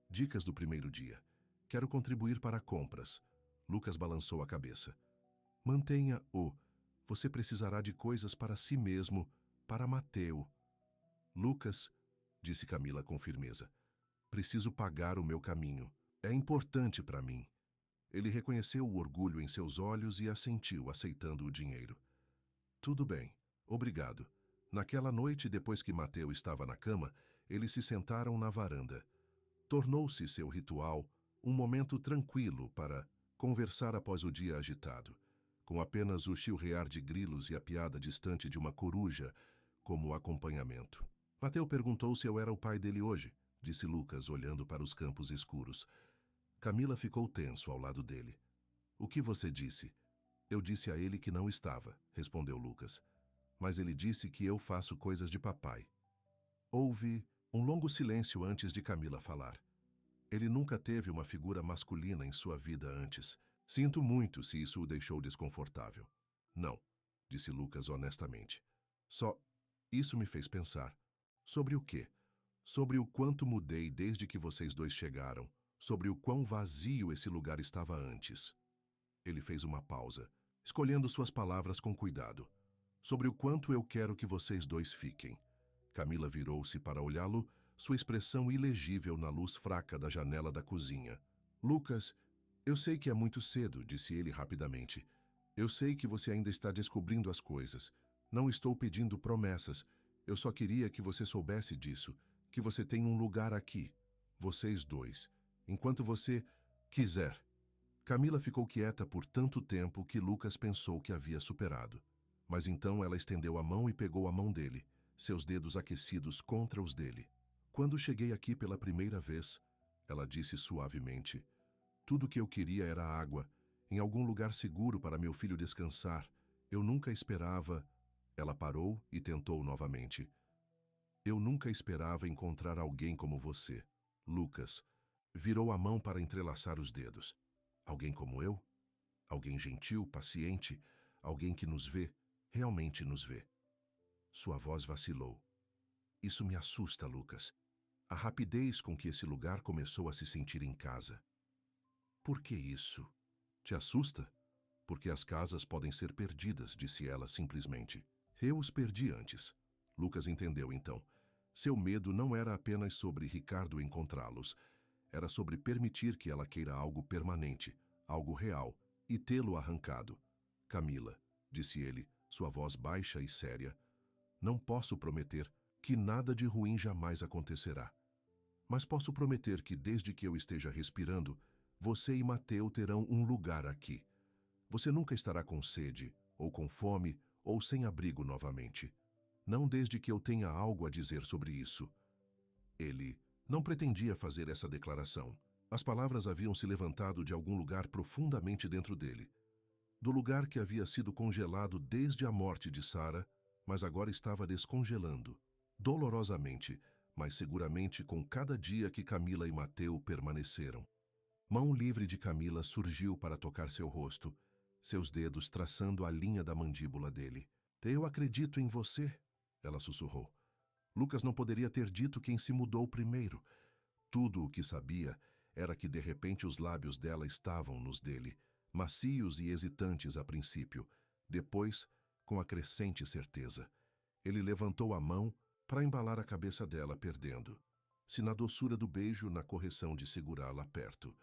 Speaker 1: Dicas do primeiro dia. Quero contribuir para compras. Lucas balançou a cabeça. Mantenha-o. Você precisará de coisas para si mesmo, para Mateu. Lucas, disse Camila com firmeza, preciso pagar o meu caminho. É importante para mim. Ele reconheceu o orgulho em seus olhos e assentiu, aceitando o dinheiro. Tudo bem, obrigado. Naquela noite, depois que Mateu estava na cama, eles se sentaram na varanda. Tornou-se seu ritual um momento tranquilo para conversar após o dia agitado, com apenas o chilrear de grilos e a piada distante de uma coruja como acompanhamento. Mateu perguntou se eu era o pai dele hoje, disse Lucas, olhando para os campos escuros. Camila ficou tenso ao lado dele. O que você disse? Eu disse a ele que não estava, respondeu Lucas. Mas ele disse que eu faço coisas de papai. Houve um longo silêncio antes de Camila falar. Ele nunca teve uma figura masculina em sua vida antes. Sinto muito se isso o deixou desconfortável. Não, disse Lucas honestamente. Só isso me fez pensar. Sobre o quê? Sobre o quanto mudei desde que vocês dois chegaram, sobre o quão vazio esse lugar estava antes. Ele fez uma pausa, escolhendo suas palavras com cuidado. Sobre o quanto eu quero que vocês dois fiquem. Camila virou-se para olhá-lo, sua expressão ilegível na luz fraca da janela da cozinha. Lucas, eu sei que é muito cedo, disse ele rapidamente. Eu sei que você ainda está descobrindo as coisas. Não estou pedindo promessas. Eu só queria que você soubesse disso, que você tem um lugar aqui, vocês dois, enquanto você quiser. Camila ficou quieta por tanto tempo que Lucas pensou que havia superado. Mas então ela estendeu a mão e pegou a mão dele, seus dedos aquecidos contra os dele. Quando cheguei aqui pela primeira vez, ela disse suavemente, tudo o que eu queria era água, em algum lugar seguro para meu filho descansar. Eu nunca esperava... Ela parou e tentou novamente. Eu nunca esperava encontrar alguém como você. Lucas virou a mão para entrelaçar os dedos. Alguém como eu? Alguém gentil, paciente, alguém que nos vê, realmente nos vê. Sua voz vacilou. Isso me assusta, Lucas. A rapidez com que esse lugar começou a se sentir em casa. Por que isso? Te assusta? Porque as casas podem ser perdidas, disse ela simplesmente. Eu os perdi antes. Lucas entendeu então. Seu medo não era apenas sobre Ricardo encontrá-los. Era sobre permitir que ela queira algo permanente, algo real, e tê-lo arrancado. Camila, disse ele, sua voz baixa e séria, não posso prometer que nada de ruim jamais acontecerá. Mas posso prometer que desde que eu esteja respirando, você e Mateu terão um lugar aqui. Você nunca estará com sede, ou com fome, ou sem abrigo novamente. Não desde que eu tenha algo a dizer sobre isso. Ele não pretendia fazer essa declaração. As palavras haviam se levantado de algum lugar profundamente dentro dele. Do lugar que havia sido congelado desde a morte de Sara, mas agora estava descongelando, dolorosamente, mas seguramente com cada dia que Camila e Mateu permaneceram. Mão livre de Camila surgiu para tocar seu rosto, seus dedos traçando a linha da mandíbula dele. Eu acredito em você, ela sussurrou. Lucas não poderia ter dito quem se mudou primeiro. Tudo o que sabia era que de repente os lábios dela estavam nos dele, macios e hesitantes a princípio, depois, com a crescente certeza. Ele levantou a mão para embalar a cabeça dela, perdendo-se na doçura do beijo, na correção de segurá-la perto.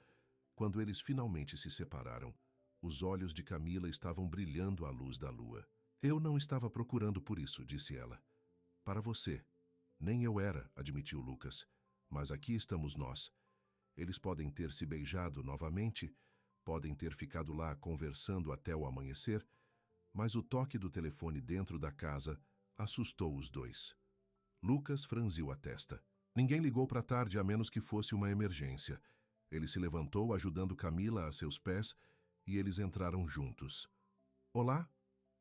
Speaker 1: Quando eles finalmente se separaram, os olhos de Camila estavam brilhando à luz da lua. Eu não estava procurando por isso, disse ela. Para você. Nem eu era, admitiu Lucas. Mas aqui estamos nós. Eles podem ter se beijado novamente, podem ter ficado lá conversando até o amanhecer, mas o toque do telefone dentro da casa assustou os dois. Lucas franziu a testa. Ninguém ligou para tarde a menos que fosse uma emergência. Ele se levantou, ajudando Camila a seus pés, e eles entraram juntos. Olá,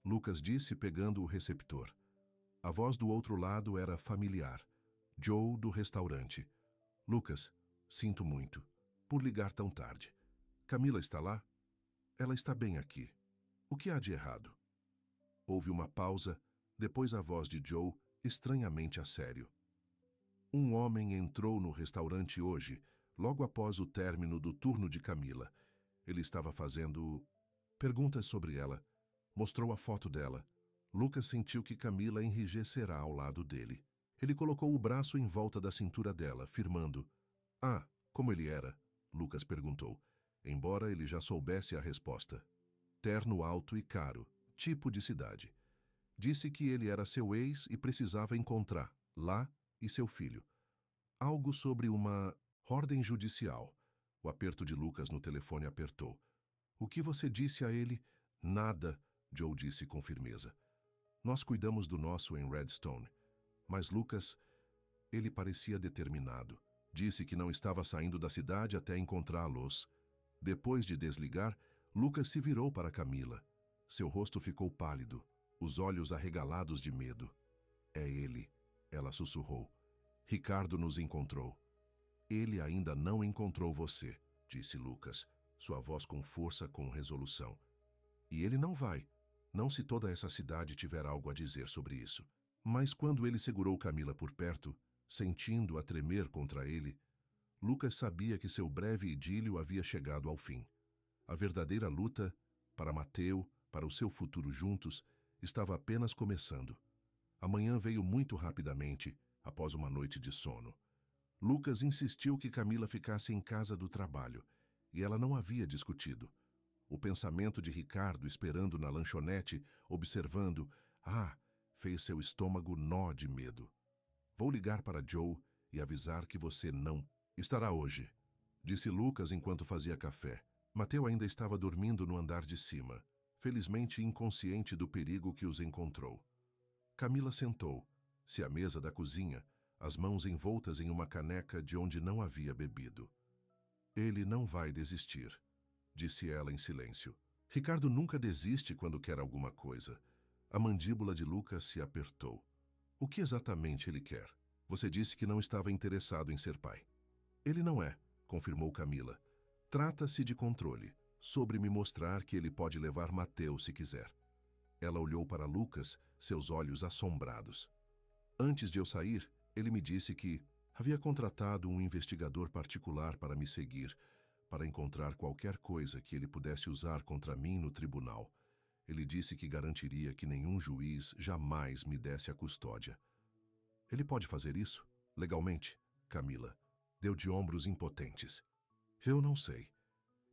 Speaker 1: Lucas disse, pegando o receptor. A voz do outro lado era familiar. Joe, do restaurante. Lucas, sinto muito por ligar tão tarde. Camila está lá? Ela está bem aqui. O que há de errado? Houve uma pausa, depois a voz de Joe, estranhamente a sério. Um homem entrou no restaurante hoje, logo após o término do turno de Camila. Ele estava fazendo perguntas sobre ela. Mostrou a foto dela. Lucas sentiu que Camila enrijecerá ao lado dele. Ele colocou o braço em volta da cintura dela, firmando. Ah, como ele era? Lucas perguntou, embora ele já soubesse a resposta. Terno alto e caro, tipo de cidade. Disse que ele era seu ex e precisava encontrar, lá, e seu filho. Algo sobre uma ordem judicial. O aperto de Lucas no telefone apertou. O que você disse a ele? Nada, Joe disse com firmeza. Nós cuidamos do nosso em Redstone. Mas Lucas, ele parecia determinado. Disse que não estava saindo da cidade até encontrá-los. Depois de desligar, Lucas se virou para Camila. Seu rosto ficou pálido, os olhos arregalados de medo. É ele, ela sussurrou. Ricardo nos encontrou. Ele ainda não encontrou você, disse Lucas, sua voz com força, com resolução. E ele não vai, não se toda essa cidade tiver algo a dizer sobre isso. Mas quando ele segurou Camila por perto, sentindo-a tremer contra ele, Lucas sabia que seu breve idílio havia chegado ao fim. A verdadeira luta, para Mateu, para o seu futuro juntos, estava apenas começando. A manhã veio muito rapidamente, após uma noite de sono. Lucas insistiu que Camila ficasse em casa do trabalho, e ela não havia discutido. O pensamento de Ricardo esperando na lanchonete, observando, fez seu estômago nó de medo. Vou ligar para Joe e avisar que você não estará hoje, disse Lucas enquanto fazia café. Mateu ainda estava dormindo no andar de cima, felizmente inconsciente do perigo que os encontrou. Camila sentou-se à mesa da cozinha, as mãos envoltas em uma caneca de onde não havia bebido. Ele não vai desistir, disse ela em silêncio. Ricardo nunca desiste quando quer alguma coisa. A mandíbula de Lucas se apertou. O que exatamente ele quer? Você disse que não estava interessado em ser pai. Ele não é, confirmou Camila. Trata-se de controle. sobre me mostrar que ele pode levar Mateu se quiser. Ela olhou para Lucas, seus olhos assombrados. Antes de eu sair, ele me disse que havia contratado um investigador particular para me seguir, para encontrar qualquer coisa que ele pudesse usar contra mim no tribunal. Ele disse que garantiria que nenhum juiz jamais me desse a custódia. Ele pode fazer isso? Legalmente? Camila deu de ombros impotentes. Eu não sei.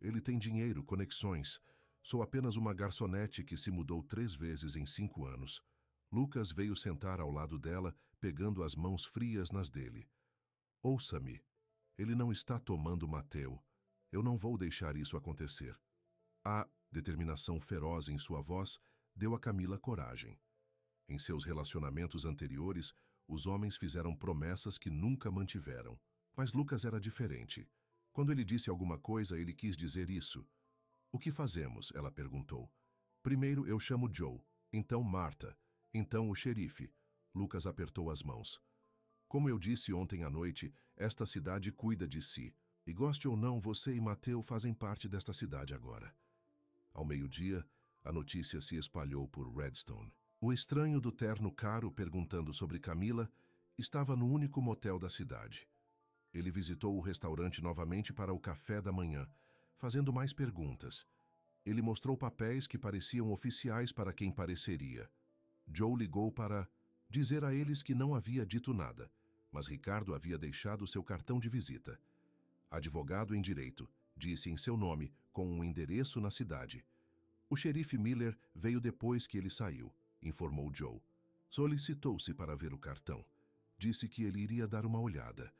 Speaker 1: Ele tem dinheiro, conexões. Sou apenas uma garçonete que se mudou 3 vezes em 5 anos. Lucas veio sentar ao lado dela, pegando as mãos frias nas dele. Ouça-me. Ele não está tomando Mateu. Eu não vou deixar isso acontecer. A determinação feroz em sua voz deu a Camila coragem. Em seus relacionamentos anteriores, os homens fizeram promessas que nunca mantiveram. Mas Lucas era diferente. Quando ele disse alguma coisa, ele quis dizer isso. O que fazemos? Ela perguntou. Primeiro eu chamo Joe, então Marta, então o xerife. Lucas apertou as mãos. Como eu disse ontem à noite, esta cidade cuida de si. E goste ou não, você e Mateu fazem parte desta cidade agora. Ao meio-dia, a notícia se espalhou por Redstone. O estranho do terno caro perguntando sobre Camila estava no único motel da cidade. Ele visitou o restaurante novamente para o café da manhã, fazendo mais perguntas. Ele mostrou papéis que pareciam oficiais para quem pareceria. Joe ligou para dizer a eles que não havia dito nada, mas Ricardo havia deixado seu cartão de visita. Advogado em direito, disse em seu nome, com um endereço na cidade. O xerife Miller veio depois que ele saiu, informou Joe. Solicitou-se para ver o cartão. Disse que ele iria dar uma olhada.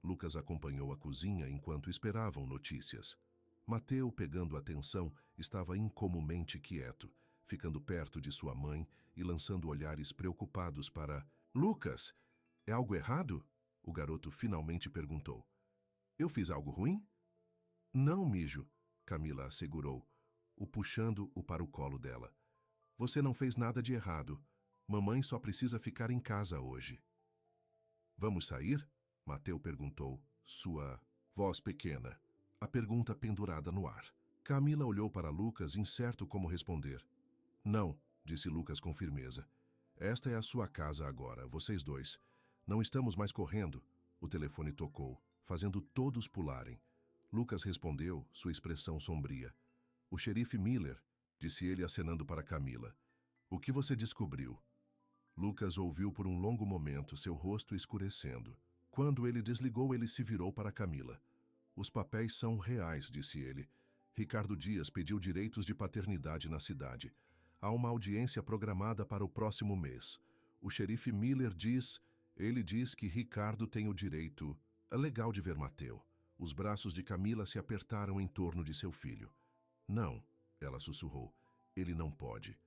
Speaker 1: Lucas acompanhou a cozinha enquanto esperavam notícias. Mateu, pegando atenção, estava incomumente quieto, ficando perto de sua mãe e lançando olhares preocupados para... Lucas, é algo errado? O garoto finalmente perguntou. Eu fiz algo ruim? Não, mijo, Camila assegurou, o puxando-o para o colo dela. Você não fez nada de errado. Mamãe só precisa ficar em casa hoje. Vamos sair? Mateu perguntou, sua voz pequena, a pergunta pendurada no ar. Camila olhou para Lucas, incerto como responder. Não, disse Lucas com firmeza. Esta é a sua casa agora, vocês dois. Não estamos mais correndo. O telefone tocou, fazendo todos pularem. Lucas respondeu, sua expressão sombria. O xerife Miller, disse ele acenando para Camila. O que você descobriu? Lucas ouviu por um longo momento, seu rosto escurecendo. Quando ele desligou, ele se virou para Camila. Os papéis são reais, disse ele. Ricardo Dias pediu direitos de paternidade na cidade. Há uma audiência programada para o próximo mês. O xerife Miller diz... Ele diz que Ricardo tem o direito... É legal de ver Mateu. Os braços de Camila se apertaram em torno de seu filho. Não, ela sussurrou. Ele não pode.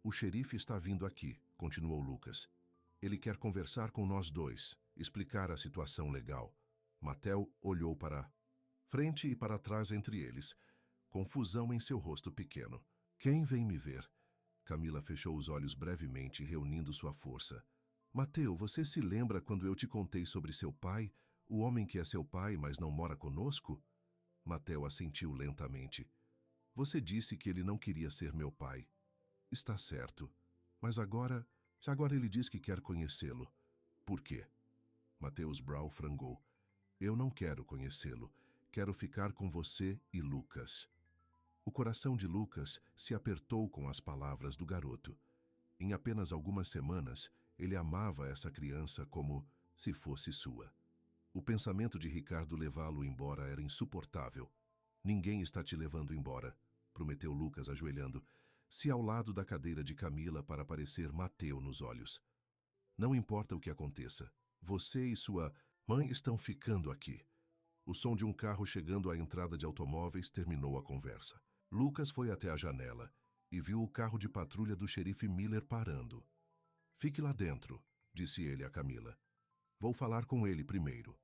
Speaker 1: O xerife está vindo aqui, continuou Lucas. Ele quer conversar com nós dois, explicar a situação legal. Mateu olhou para frente e para trás entre eles. Confusão em seu rosto pequeno. Quem vem me ver? Camila fechou os olhos brevemente, reunindo sua força. Mateu, você se lembra quando eu te contei sobre seu pai, o homem que é seu pai, mas não mora conosco? Mateu assentiu lentamente. Você disse que ele não queria ser meu pai. Está certo. Mas agora ele diz que quer conhecê-lo. Por quê? Mateus Brown frangou. Eu não quero conhecê-lo. Quero ficar com você e Lucas. O coração de Lucas se apertou com as palavras do garoto. Em apenas algumas semanas, ele amava essa criança como se fosse sua. O pensamento de Ricardo levá-lo embora era insuportável. Ninguém está te levando embora, prometeu Lucas ajoelhando, se ao lado da cadeira de Camila para parecer Mateu nos olhos. Não importa o que aconteça, você e sua mãe estão ficando aqui. O som de um carro chegando à entrada de automóveis terminou a conversa. Lucas foi até a janela e viu o carro de patrulha do xerife Miller parando. Fique lá dentro, disse ele a Camila. Vou falar com ele primeiro.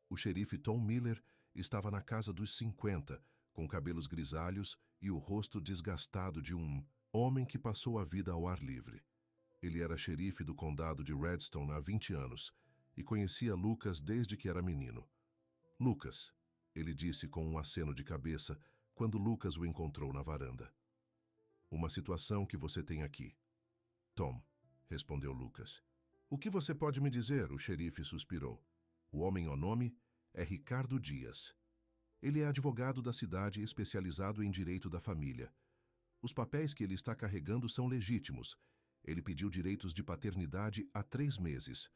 Speaker 1: O xerife Tom Miller estava na casa dos 50, com cabelos grisalhos e o rosto desgastado de um homem que passou a vida ao ar livre. Ele era xerife do condado de Redstone há 20 anos e conhecia Lucas desde que era menino. Lucas, ele disse com um aceno de cabeça, quando Lucas o encontrou na varanda. Uma situação que você tem aqui. Tom, respondeu Lucas. O que você pode me dizer? O xerife suspirou. O homem ao nome é Ricardo Dias. Ele é advogado da cidade especializado em direito da família. Os papéis que ele está carregando são legítimos. Ele pediu direitos de paternidade há 3 meses.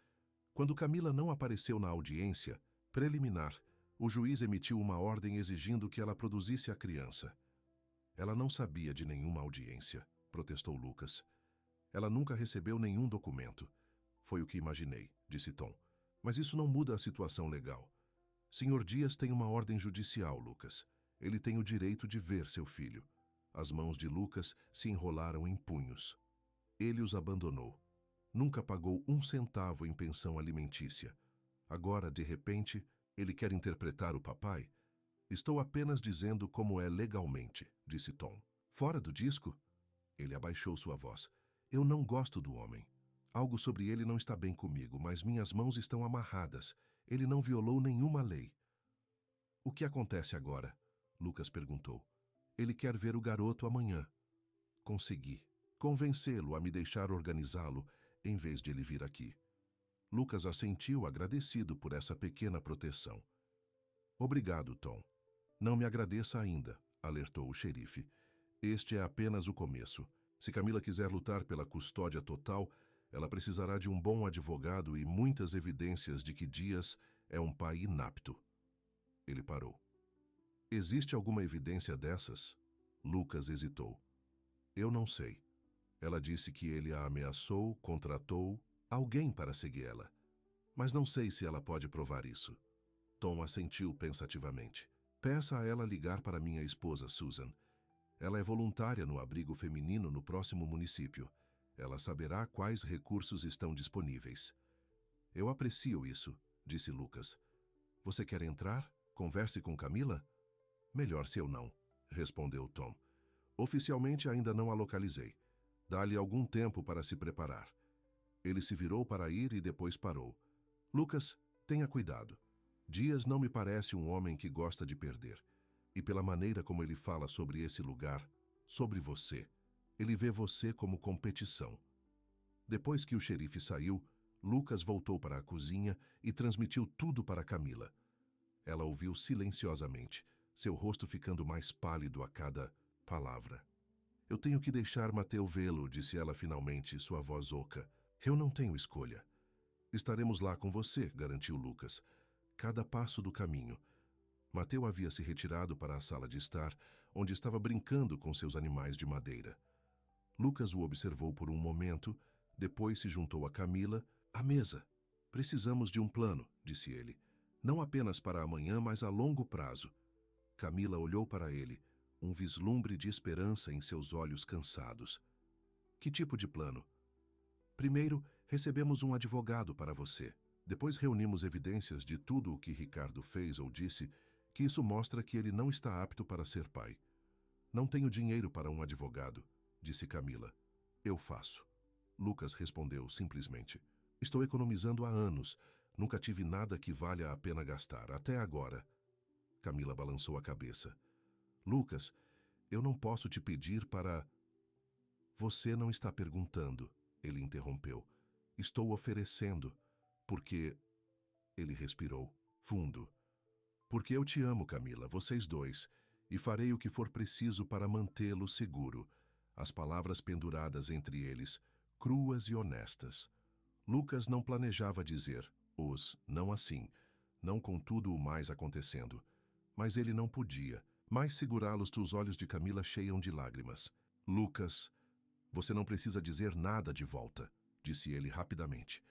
Speaker 1: Quando Camila não apareceu na audiência preliminar, o juiz emitiu uma ordem exigindo que ela produzisse a criança. Ela não sabia de nenhuma audiência, protestou Lucas. Ela nunca recebeu nenhum documento. Foi o que imaginei, disse Tom. Mas isso não muda a situação legal. Sr. Dias tem uma ordem judicial, Lucas. Ele tem o direito de ver seu filho. As mãos de Lucas se enrolaram em punhos. Ele os abandonou. Nunca pagou 1 centavo em pensão alimentícia. Agora, de repente, ele quer interpretar o papai? Estou apenas dizendo como é legalmente, disse Tom. Fora do disco? Ele abaixou sua voz. Eu não gosto do homem. Algo sobre ele não está bem comigo, mas minhas mãos estão amarradas. Ele não violou nenhuma lei. O que acontece agora? Lucas perguntou. Ele quer ver o garoto amanhã. Consegui convencê-lo a me deixar organizá-lo em vez de ele vir aqui. Lucas assentiu, agradecido por essa pequena proteção. Obrigado, Tom. Não me agradeça ainda, alertou o xerife. Este é apenas o começo. Se Camila quiser lutar pela custódia total, ela precisará de um bom advogado e muitas evidências de que Dias é um pai inapto. Ele parou. Existe alguma evidência dessas? Lucas hesitou. Eu não sei. Ela disse que ele a ameaçou, contratou alguém para segui-la. Mas não sei se ela pode provar isso. Tom assentiu pensativamente. Peça a ela ligar para minha esposa, Susan. Ela é voluntária no abrigo feminino no próximo município. Ela saberá quais recursos estão disponíveis. Eu aprecio isso, disse Lucas. Você quer entrar? Converse com Camila? Melhor se eu não, respondeu Tom. Oficialmente ainda não a localizei. Dá-lhe algum tempo para se preparar. Ele se virou para ir e depois parou. Lucas, tenha cuidado. Dias não me parece um homem que gosta de perder. E pela maneira como ele fala sobre esse lugar, sobre você, ele vê você como competição. Depois que o xerife saiu, Lucas voltou para a cozinha e transmitiu tudo para Camila. Ela ouviu silenciosamente, seu rosto ficando mais pálido a cada palavra. Eu tenho que deixar Mateu vê-lo, disse ela finalmente, sua voz oca. Eu não tenho escolha. Estaremos lá com você, garantiu Lucas. Cada passo do caminho. Mateu havia se retirado para a sala de estar, onde estava brincando com seus animais de madeira. Lucas o observou por um momento, depois se juntou a Camila. À mesa. Precisamos de um plano, disse ele. Não apenas para amanhã, mas a longo prazo. Camila olhou para ele, um vislumbre de esperança em seus olhos cansados. Que tipo de plano? Primeiro, recebemos um advogado para você. Depois reunimos evidências de tudo o que Ricardo fez ou disse, que isso mostra que ele não está apto para ser pai. Não tenho dinheiro para um advogado, disse Camila. Eu faço. Lucas respondeu simplesmente. Estou economizando há anos. Nunca tive nada que valha a pena gastar, até agora. Camila balançou a cabeça. Lucas, eu não posso te pedir para... Você não está perguntando, ele interrompeu. Estou oferecendo, porque... Ele respirou, fundo. Porque eu te amo, Camila, vocês dois, e farei o que for preciso para mantê-lo seguro. As palavras penduradas entre eles, cruas e honestas. Lucas não planejava dizer não assim, não com tudo o mais acontecendo. Mas ele não podia, mais segurá-los. Os olhos de Camila cheiam de lágrimas. Lucas, você não precisa dizer nada de volta, disse ele rapidamente.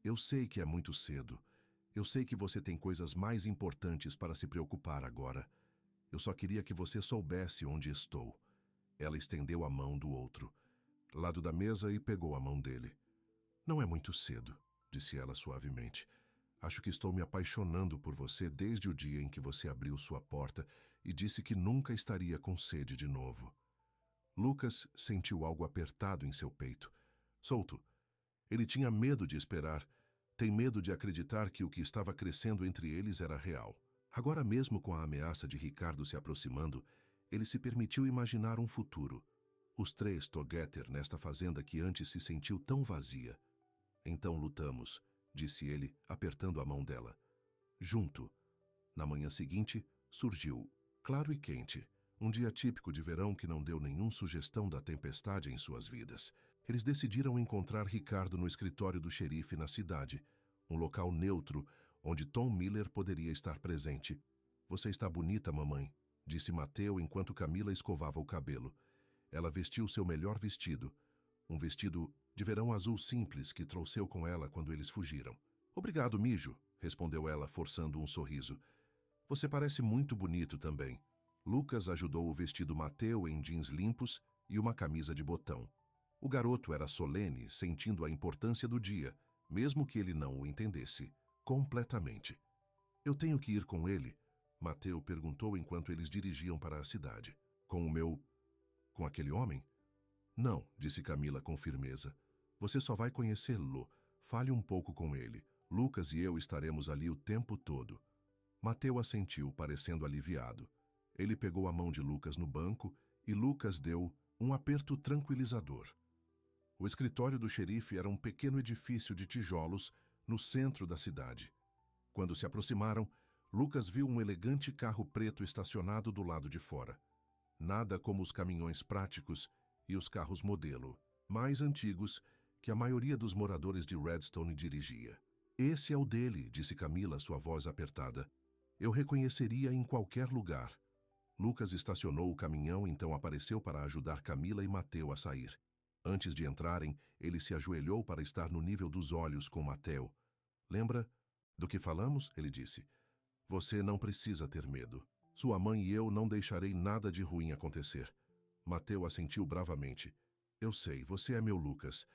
Speaker 1: Eu sei que é muito cedo. Eu sei que você tem coisas mais importantes para se preocupar agora. Eu só queria que você soubesse onde estou. Ela estendeu a mão do outro, lado da mesa, e pegou a mão dele. Não é muito cedo, disse ela suavemente. Acho que estou me apaixonando por você desde o dia em que você abriu sua porta e disse que nunca estaria com sede de novo. Lucas sentiu algo apertado em seu peito. Solto. Ele tinha medo de esperar. Tem medo de acreditar que o que estava crescendo entre eles era real. Agora mesmo, com a ameaça de Ricardo se aproximando, Ele se permitiu imaginar um futuro. Os três together nesta fazenda que antes se sentiu tão vazia. Então lutamos, disse ele, apertando a mão dela. Junto. Na manhã seguinte, surgiu, claro e quente, um dia típico de verão que não deu nenhuma sugestão da tempestade em suas vidas. Eles decidiram encontrar Ricardo no escritório do xerife na cidade, um local neutro onde Tom Miller poderia estar presente. Você está bonita, mamãe, disse Mateo enquanto Camila escovava o cabelo. Ela vestiu seu melhor vestido, um vestido de verão azul simples que trouxeu com ela quando eles fugiram. Obrigado, mijo, respondeu ela, forçando um sorriso. Você parece muito bonito também. Lucas ajudou o vestido Mateo em jeans limpos e uma camisa de botão. O garoto era solene, sentindo a importância do dia, mesmo que ele não o entendesse, completamente. Eu tenho que ir com ele? Mateo perguntou enquanto eles dirigiam para a cidade. Com aquele homem? Não, disse Camila com firmeza. Você só vai conhecê-lo. Fale um pouco com ele. Lucas e eu estaremos ali o tempo todo. Mateo assentiu, parecendo aliviado. Ele pegou a mão de Lucas no banco e Lucas deu um aperto tranquilizador. O escritório do xerife era um pequeno edifício de tijolos no centro da cidade. Quando se aproximaram, Lucas viu um elegante carro preto estacionado do lado de fora. Nada como os caminhões práticos e os carros modelo, mais antigos, que a maioria dos moradores de Redstone dirigia. Esse é o dele, disse Camila, sua voz apertada. Eu reconheceria em qualquer lugar. Lucas estacionou o caminhão, então apareceu para ajudar Camila e Mateo a sair. Antes de entrarem, ele se ajoelhou para estar no nível dos olhos com Mateo. Lembra do que falamos? Ele disse. Você não precisa ter medo. Sua mãe e eu não deixarei nada de ruim acontecer. Mateo assentiu bravamente. Eu sei, você é meu Lucas.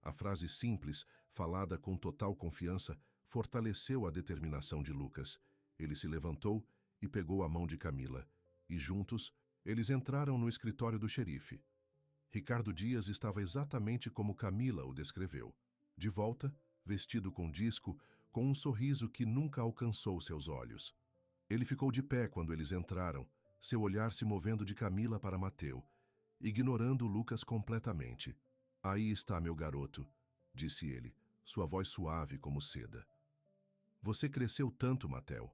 Speaker 1: A frase simples, falada com total confiança, fortaleceu a determinação de Lucas. Ele se levantou e pegou a mão de Camila. E juntos, eles entraram no escritório do xerife. Ricardo Dias estava exatamente como Camila o descreveu. De volta, vestido com disco, com um sorriso que nunca alcançou seus olhos. Ele ficou de pé quando eles entraram, seu olhar se movendo de Camila para Mateo, ignorando Lucas completamente. Aí está meu garoto, disse ele, sua voz suave como seda. Você cresceu tanto, Mateo.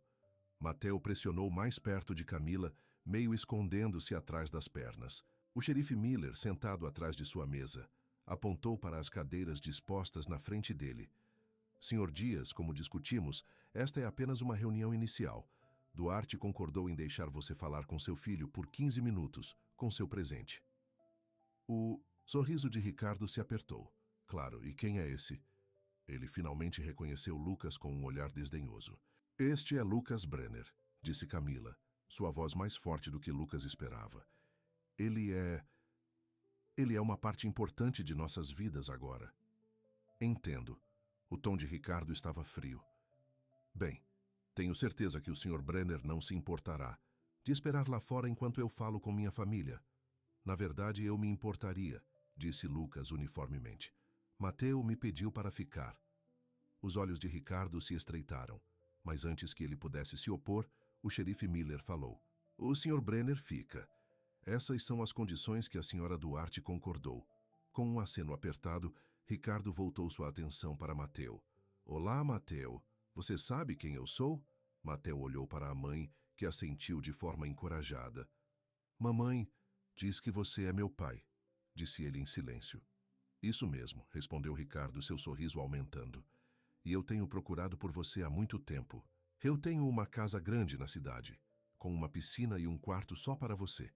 Speaker 1: Mateo pressionou mais perto de Camila, meio escondendo-se atrás das pernas. O xerife Miller, sentado atrás de sua mesa, apontou para as cadeiras dispostas na frente dele. Senhor Dias, como discutimos, esta é apenas uma reunião inicial. Duarte concordou em deixar você falar com seu filho por 15 minutos, com seu presente. O sorriso de Ricardo se apertou. Claro, e quem é esse? Ele finalmente reconheceu Lucas com um olhar desdenhoso. Este é Lucas Brenner, disse Camila, sua voz mais forte do que Lucas esperava. Ele é uma parte importante de nossas vidas agora. Entendo. O tom de Ricardo estava frio. Bem, tenho certeza que o Sr. Brenner não se importará de esperar lá fora enquanto eu falo com minha família. Na verdade, eu me importaria, disse Lucas uniformemente. Mateo me pediu para ficar. Os olhos de Ricardo se estreitaram, mas antes que ele pudesse se opor, o xerife Miller falou. O Sr. Brenner fica. Essas são as condições que a Sra. Duarte concordou. Com um aceno apertado, Ricardo voltou sua atenção para Mateo. Olá, Mateo. Você sabe quem eu sou? Mateo olhou para a mãe, que assentiu de forma encorajada. Mamãe, diz que você é meu pai, disse ele em silêncio. Isso mesmo, respondeu Ricardo, seu sorriso aumentando. E eu tenho procurado por você há muito tempo. Eu tenho uma casa grande na cidade, com uma piscina e um quarto só para você.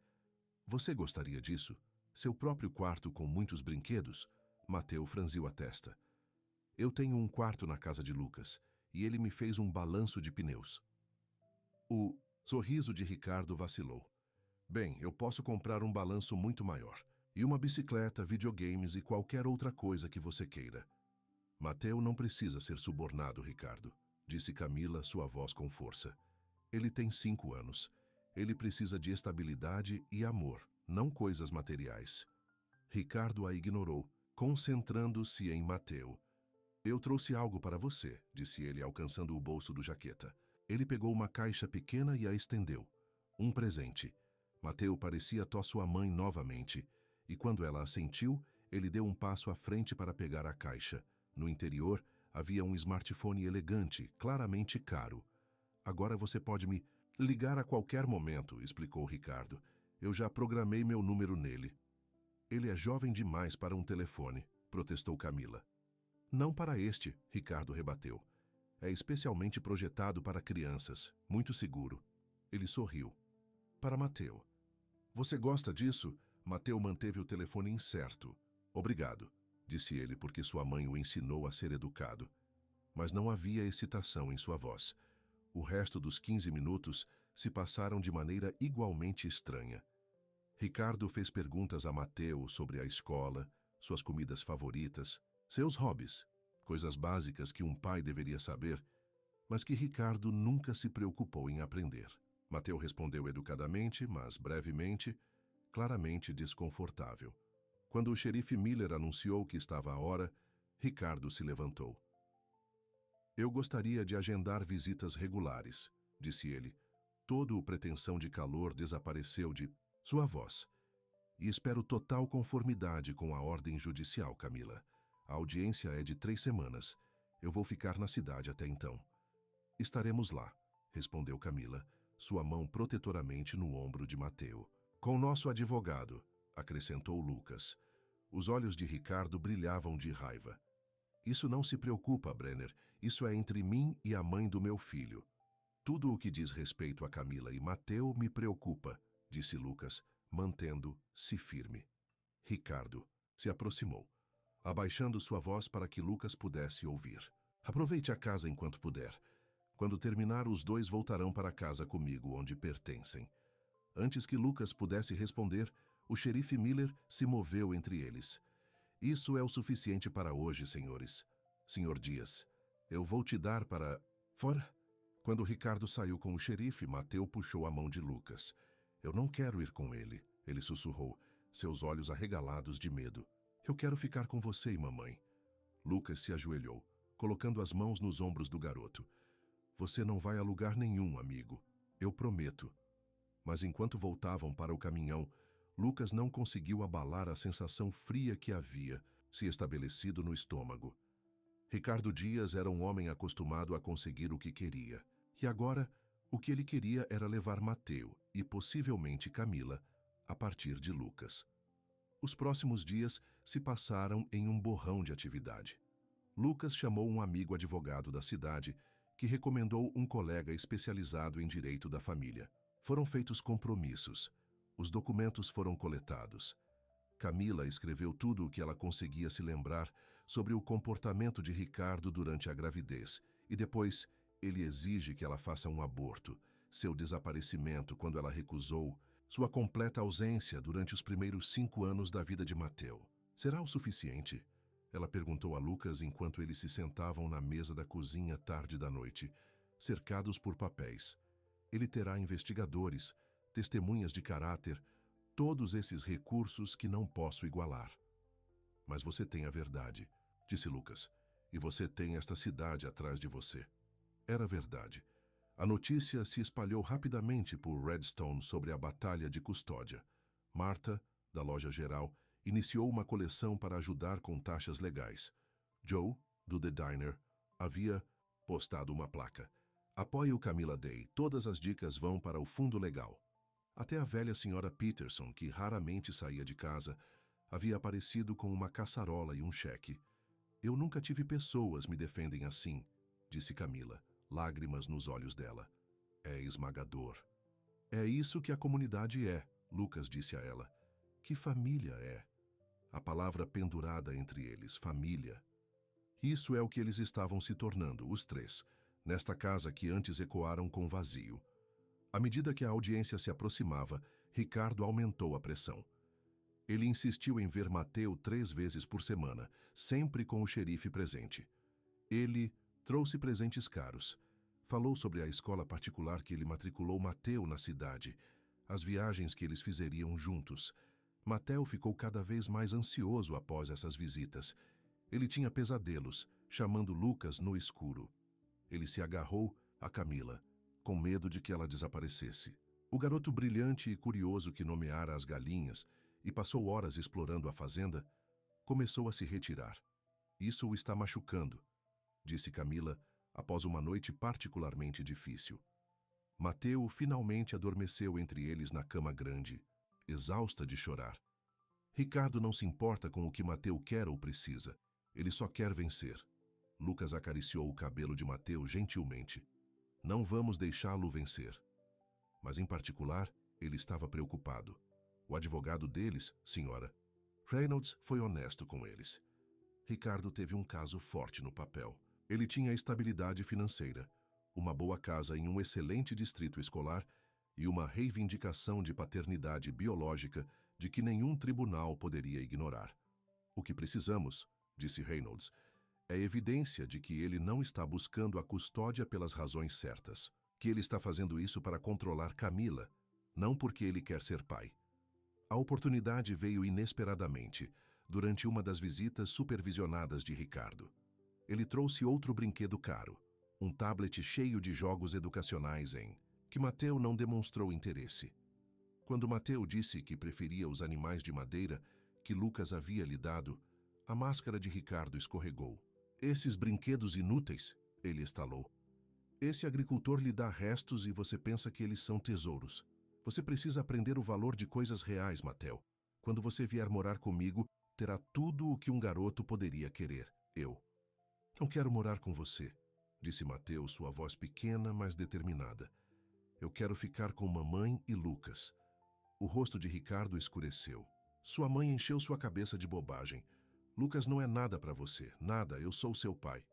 Speaker 1: Você gostaria disso? Seu próprio quarto com muitos brinquedos? Mateo franziu a testa. Eu tenho um quarto na casa de Lucas, e ele me fez um balanço de pneus. O sorriso de Ricardo vacilou. Bem, eu posso comprar um balanço muito maior, e uma bicicleta, videogames e qualquer outra coisa que você queira. Mateo não precisa ser subornado, Ricardo, disse Camila, sua voz com força. Ele tem 5 anos. Ele precisa de estabilidade e amor, não coisas materiais. Ricardo a ignorou, concentrando-se em Mateo. Eu trouxe algo para você, disse ele, alcançando o bolso do jaqueta. Ele pegou uma caixa pequena e a estendeu. Um presente. Mateu parecia sua mãe novamente, e quando ela assentiu, ele deu um passo à frente para pegar a caixa. No interior, havia um smartphone elegante, claramente caro. Agora você pode me ligar a qualquer momento, explicou Ricardo. Eu já programei meu número nele. Ele é jovem demais para um telefone, protestou Camila. Não para este, Ricardo rebateu. É especialmente projetado para crianças, muito seguro. Ele sorriu. Para Mateu. Você gosta disso? Mateu manteve o telefone incerto. Obrigado, disse ele porque sua mãe o ensinou a ser educado. Mas não havia excitação em sua voz. O resto dos 15 minutos se passaram de maneira igualmente estranha. Ricardo fez perguntas a Mateu sobre a escola, suas comidas favoritas, seus hobbies, coisas básicas que um pai deveria saber, mas que Ricardo nunca se preocupou em aprender. Mateu respondeu educadamente, mas brevemente, claramente desconfortável. Quando o xerife Miller anunciou que estava à hora, Ricardo se levantou. Eu gostaria de agendar visitas regulares, disse ele. Todo o pretensão de calor desapareceu de sua voz. E espero total conformidade com a ordem judicial, Camila. A audiência é de 3 semanas. Eu vou ficar na cidade até então. Estaremos lá, respondeu Camila, sua mão protetoramente no ombro de Mateu. Com nosso advogado, acrescentou Lucas. Os olhos de Ricardo brilhavam de raiva. Isso não se preocupa, Brenner. Isso é entre mim e a mãe do meu filho. Tudo o que diz respeito a Camila e Mateu me preocupa, disse Lucas, mantendo-se firme. Ricardo se aproximou, abaixando sua voz para que Lucas pudesse ouvir. Aproveite a casa enquanto puder. Quando terminar, os dois voltarão para casa comigo, onde pertencem. Antes que Lucas pudesse responder, o xerife Miller se moveu entre eles. Isso é o suficiente para hoje, senhores. Senhor Dias, eu vou te dar para... Fora! Quando Ricardo saiu com o xerife, Mateu puxou a mão de Lucas. Eu não quero ir com ele sussurrou, seus olhos arregalados de medo. Eu quero ficar com você e mamãe. Lucas se ajoelhou, colocando as mãos nos ombros do garoto. Você não vai a lugar nenhum, amigo. Eu prometo. Mas enquanto voltavam para o caminhão, Lucas não conseguiu abalar a sensação fria que havia se estabelecido no estômago. Ricardo Dias era um homem acostumado a conseguir o que queria. E agora, o que ele queria era levar Mateu e possivelmente Camila a partir de Lucas. Os próximos dias se passaram em um borrão de atividade. Lucas chamou um amigo advogado da cidade que recomendou um colega especializado em direito da família. Foram feitos compromissos. Os documentos foram coletados. Camila escreveu tudo o que ela conseguia se lembrar sobre o comportamento de Ricardo durante a gravidez e depois ele exige que ela faça um aborto, seu desaparecimento quando ela recusou, sua completa ausência durante os primeiros 5 anos da vida de Mateu. Será o suficiente? Ela perguntou a Lucas enquanto eles se sentavam na mesa da cozinha tarde da noite, cercados por papéis. Ele terá investigadores, testemunhas de caráter, todos esses recursos que não posso igualar. Mas você tem a verdade, disse Lucas, e você tem esta cidade atrás de você. Era verdade. A notícia se espalhou rapidamente por Redstone sobre a batalha de custódia. Martha, da loja geral, iniciou uma coleção para ajudar com taxas legais. Joe, do The Diner, havia postado uma placa. Apoie o Camila Day, todas as dicas vão para o fundo legal. Até a velha senhora Peterson, que raramente saía de casa, havia aparecido com uma caçarola e um cheque. Eu nunca tive pessoas me defendem assim, disse Camila, lágrimas nos olhos dela. É esmagador. É isso que a comunidade é, Lucas disse a ela. Que família é? A palavra pendurada entre eles, família. Isso é o que eles estavam se tornando, os três, nesta casa que antes ecoaram com vazio. À medida que a audiência se aproximava, Ricardo aumentou a pressão. Ele insistiu em ver Mateu 3 vezes por semana, sempre com o xerife presente. Ele trouxe presentes caros. Falou sobre a escola particular que ele matriculou Mateu na cidade, as viagens que eles fizeriam juntos. Mateu ficou cada vez mais ansioso após essas visitas. Ele tinha pesadelos, chamando Lucas no escuro. Ele se agarrou a Camila, com medo de que ela desaparecesse. O garoto brilhante e curioso que nomeara as galinhas e passou horas explorando a fazenda, começou a se retirar. Isso o está machucando, disse Camila após uma noite particularmente difícil. Mateu finalmente adormeceu entre eles na cama grande, exausta de chorar. Ricardo não se importa com o que Mateu quer ou precisa. Ele só quer vencer. Lucas acariciou o cabelo de Mateu gentilmente. Não vamos deixá-lo vencer. Mas, em particular, ele estava preocupado. O advogado deles, senhora Reynolds, foi honesto com eles. Ricardo teve um caso forte no papel. Ele tinha estabilidade financeira, uma boa casa em um excelente distrito escolar e uma reivindicação de paternidade biológica de que nenhum tribunal poderia ignorar. O que precisamos, disse Reynolds, é evidência de que ele não está buscando a custódia pelas razões certas, que ele está fazendo isso para controlar Camila, não porque ele quer ser pai. A oportunidade veio inesperadamente, durante uma das visitas supervisionadas de Ricardo. Ele trouxe outro brinquedo caro, um tablet cheio de jogos educacionais que Mateu não demonstrou interesse. Quando Mateu disse que preferia os animais de madeira que Lucas havia lhe dado, a máscara de Ricardo escorregou. Esses brinquedos inúteis, ele estalou. Esse agricultor lhe dá restos e você pensa que eles são tesouros. Você precisa aprender o valor de coisas reais, Mateu. Quando você vier morar comigo, terá tudo o que um garoto poderia querer. Eu não quero morar com você, disse Mateu, sua voz pequena, mas determinada. Eu quero ficar com mamãe e Lucas. O rosto de Ricardo escureceu. Sua mãe encheu sua cabeça de bobagem. Lucas não é nada para você, nada, eu sou seu pai.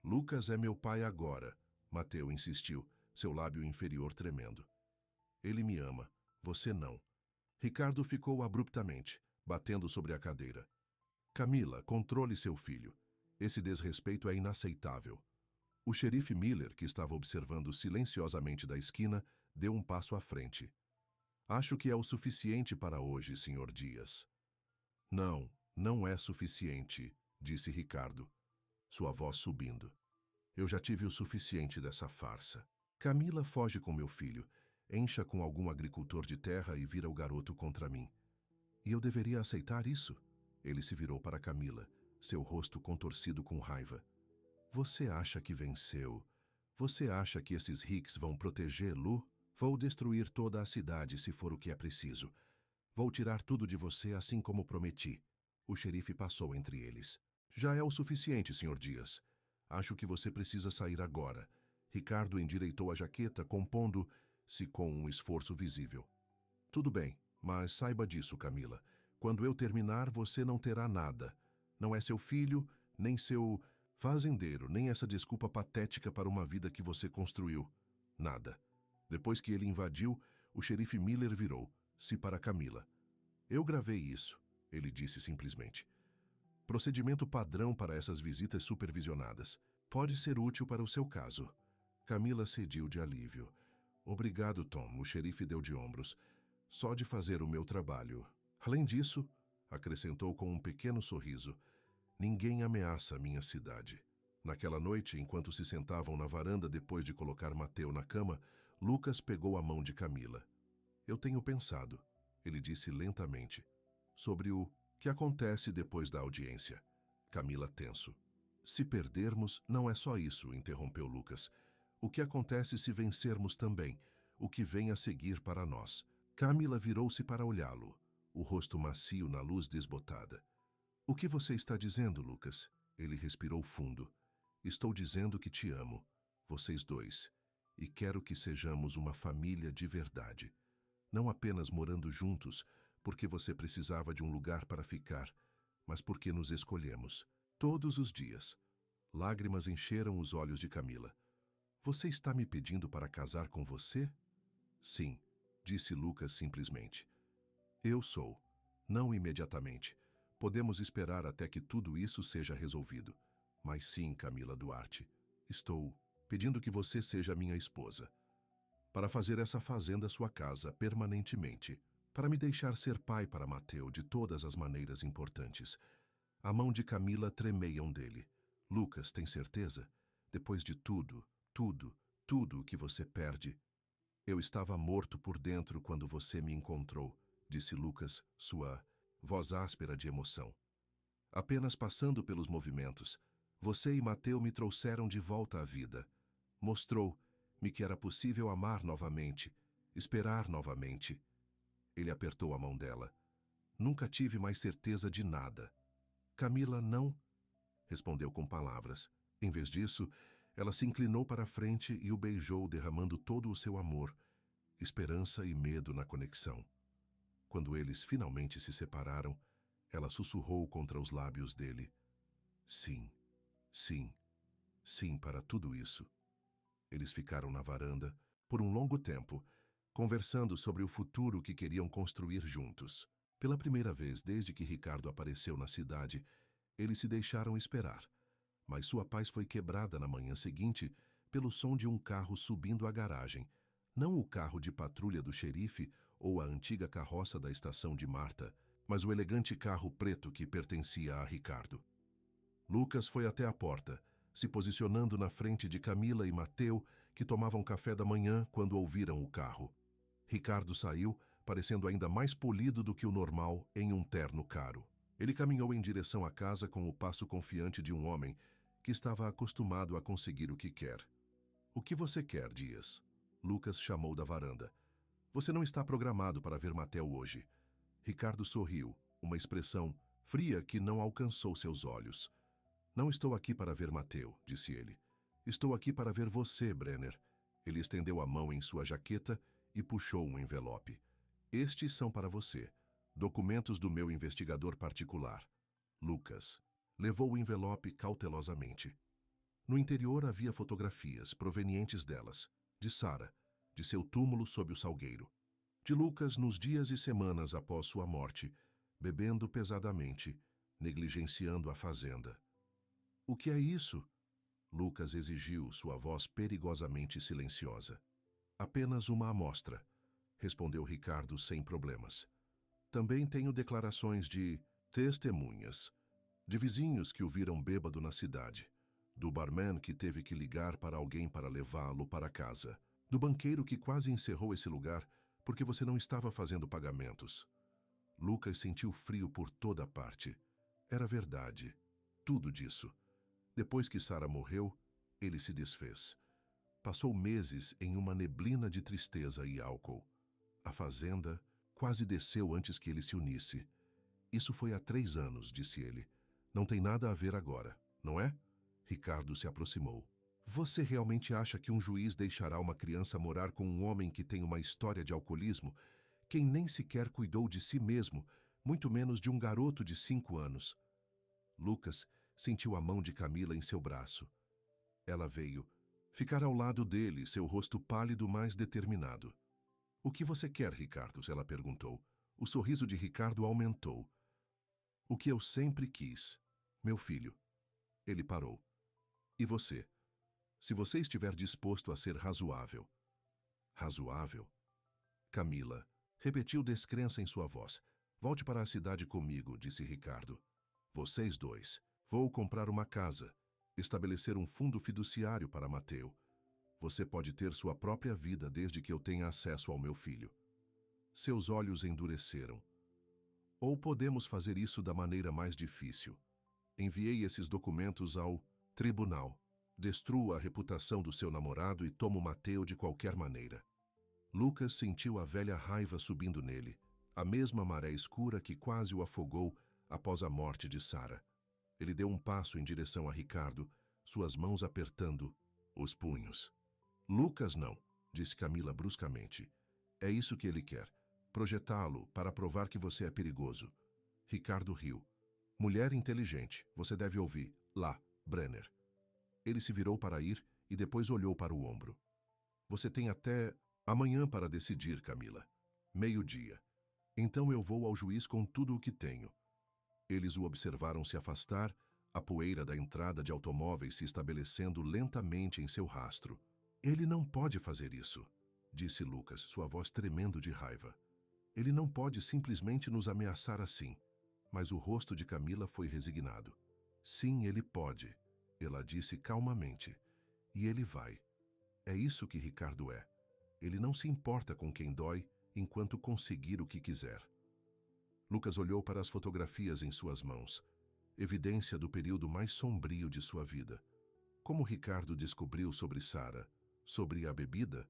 Speaker 1: Lucas é meu pai agora, Mateu insistiu, seu lábio inferior tremendo. Ele me ama, você não. Ricardo ficou abruptamente, batendo sobre a cadeira. Camila, controle seu filho. Esse desrespeito é inaceitável. O xerife Miller, que estava observando silenciosamente da esquina, deu um passo à frente. Acho que é o suficiente para hoje, Sr. Dias. Não, não é suficiente, disse Ricardo, sua voz subindo. Eu já tive o suficiente dessa farsa. Camila foge com meu filho, encha com algum agricultor de terra e vira o garoto contra mim. E eu deveria aceitar isso? Ele se virou para Camila, seu rosto contorcido com raiva. Você acha que venceu? Você acha que esses Hicks vão protegê-lo? Vou destruir toda a cidade se for o que é preciso. Vou tirar tudo de você assim como prometi. O xerife passou entre eles. Já é o suficiente, Sr. Dias. Acho que você precisa sair agora. Ricardo endireitou a jaqueta, compondo-se com um esforço visível. Tudo bem, mas saiba disso, Camila. Quando eu terminar, você não terá nada. Não é seu filho, nem seu fazendeiro, nem essa desculpa patética para uma vida que você construiu. Nada. Depois que ele invadiu, o xerife Miller virou-se para Camila. Eu gravei isso, ele disse simplesmente. Procedimento padrão para essas visitas supervisionadas. Pode ser útil para o seu caso. Camila cediu de alívio. Obrigado, Tom, o xerife deu de ombros. Só de fazer o meu trabalho. Além disso, acrescentou com um pequeno sorriso, ninguém ameaça minha cidade. Naquela noite, enquanto se sentavam na varanda depois de colocar Mateu na cama, Lucas pegou a mão de Camila. Eu tenho pensado, ele disse lentamente, sobre o que acontece depois da audiência. Camila tenso. Se perdermos, não é só isso, interrompeu Lucas. O que acontece se vencermos também, o que vem a seguir para nós. Camila virou-se para olhá-lo, o rosto macio na luz desbotada. O que você está dizendo, Lucas? Ele respirou fundo. Estou dizendo que te amo, vocês dois, e quero que sejamos uma família de verdade. Não apenas morando juntos, porque você precisava de um lugar para ficar, mas porque nos escolhemos, todos os dias. Lágrimas encheram os olhos de Camila. Você está me pedindo para casar com você? Sim, disse Lucas simplesmente. Eu sou. Não imediatamente. Podemos esperar até que tudo isso seja resolvido. Mas sim, Camila Duarte, estou pedindo que você seja minha esposa. Para fazer essa fazenda sua casa permanentemente. Para me deixar ser pai para Mateu de todas as maneiras importantes. A mão de Camila tremeiam dele. Lucas, tem certeza? Depois de tudo o que você perde. Eu estava morto por dentro quando você me encontrou, disse Lucas, sua voz áspera de emoção. Apenas passando pelos movimentos, você e Mateu me trouxeram de volta à vida. Mostrou-me que era possível amar novamente, esperar novamente. Ele apertou a mão dela. Nunca tive mais certeza de nada. Camila, não, respondeu com palavras. Em vez disso, ela se inclinou para a frente e o beijou, derramando todo o seu amor, esperança e medo na conexão. Quando eles finalmente se separaram, ela sussurrou contra os lábios dele. Sim, sim, sim para tudo isso. Eles ficaram na varanda, por um longo tempo, conversando sobre o futuro que queriam construir juntos. Pela primeira vez desde que Ricardo apareceu na cidade, eles se deixaram esperar, mas sua paz foi quebrada na manhã seguinte pelo som de um carro subindo a garagem, não o carro de patrulha do xerife ou a antiga carroça da estação de Marta, mas o elegante carro preto que pertencia a Ricardo. Lucas foi até a porta, se posicionando na frente de Camila e Mateu, que tomavam café da manhã quando ouviram o carro. Ricardo saiu, parecendo ainda mais polido do que o normal, em um terno caro. Ele caminhou em direção à casa com o passo confiante de um homem que estava acostumado a conseguir o que quer. O que você quer, Dias? Lucas chamou da varanda. Você não está programado para ver Mateu hoje. Ricardo sorriu, uma expressão fria que não alcançou seus olhos. Não estou aqui para ver Mateu, disse ele. Estou aqui para ver você, Brenner. Ele estendeu a mão em sua jaqueta e puxou um envelope. Estes são para você. Documentos do meu investigador particular. Lucas. Levou o envelope cautelosamente. No interior havia fotografias provenientes delas, de Sara, de seu túmulo sob o salgueiro, de Lucas nos dias e semanas após sua morte, bebendo pesadamente, negligenciando a fazenda. O que é isso? Lucas exigiu, sua voz perigosamente silenciosa. Apenas uma amostra, respondeu Ricardo sem problemas. Também tenho declarações de testemunhas, de vizinhos que o viram bêbado na cidade, do barman que teve que ligar para alguém para levá-lo para casa, do banqueiro que quase encerrou esse lugar porque você não estava fazendo pagamentos. Lucas sentiu frio por toda parte. Era verdade, tudo disso. Depois que Sara morreu, ele se desfez. Passou meses em uma neblina de tristeza e álcool. A fazenda quase desceu antes que ele se unisse. Isso foi há 3 anos, disse ele. Não tem nada a ver agora, não é? Ricardo se aproximou. Você realmente acha que um juiz deixará uma criança morar com um homem que tem uma história de alcoolismo, quem nem sequer cuidou de si mesmo, muito menos de um garoto de 5 anos? Lucas sentiu a mão de Camila em seu braço. Ela veio ficar ao lado dele, seu rosto pálido mais determinado. O que você quer, Ricardo? Ela perguntou. O sorriso de Ricardo aumentou. O que eu sempre quis. Meu filho. Ele parou. E você? Se você estiver disposto a ser razoável. Razoável? Camila repetiu descrença em sua voz. Volte para a cidade comigo, disse Ricardo. Vocês dois. Vou comprar uma casa, estabelecer um fundo fiduciário para Mateu. Você pode ter sua própria vida desde que eu tenha acesso ao meu filho. Seus olhos endureceram. Ou podemos fazer isso da maneira mais difícil. Enviei esses documentos ao tribunal. Destrua a reputação do seu namorado e toma o Mateu de qualquer maneira. Lucas sentiu a velha raiva subindo nele, a mesma maré escura que quase o afogou após a morte de Sara. Ele deu um passo em direção a Ricardo, suas mãos apertando os punhos. Lucas não, disse Camila bruscamente. É isso que ele quer, projetá-lo para provar que você é perigoso. Ricardo riu. Mulher inteligente, você deve ouvir. Lá, Brenner. Ele se virou para ir e depois olhou para o ombro. Você tem até amanhã para decidir, Camila. 12:00. Então eu vou ao juiz com tudo o que tenho. Eles o observaram se afastar, a poeira da entrada de automóveis se estabelecendo lentamente em seu rastro. Ele não pode fazer isso, disse Lucas, sua voz tremendo de raiva. Ele não pode simplesmente nos ameaçar assim. Mas o rosto de Camila foi resignado. Sim, ele pode, ela disse calmamente. E ele vai. É isso que Ricardo é. Ele não se importa com quem dói enquanto conseguir o que quiser. Lucas olhou para as fotografias em suas mãos, evidência do período mais sombrio de sua vida. Como Ricardo descobriu sobre Sarah, sobre a bebida,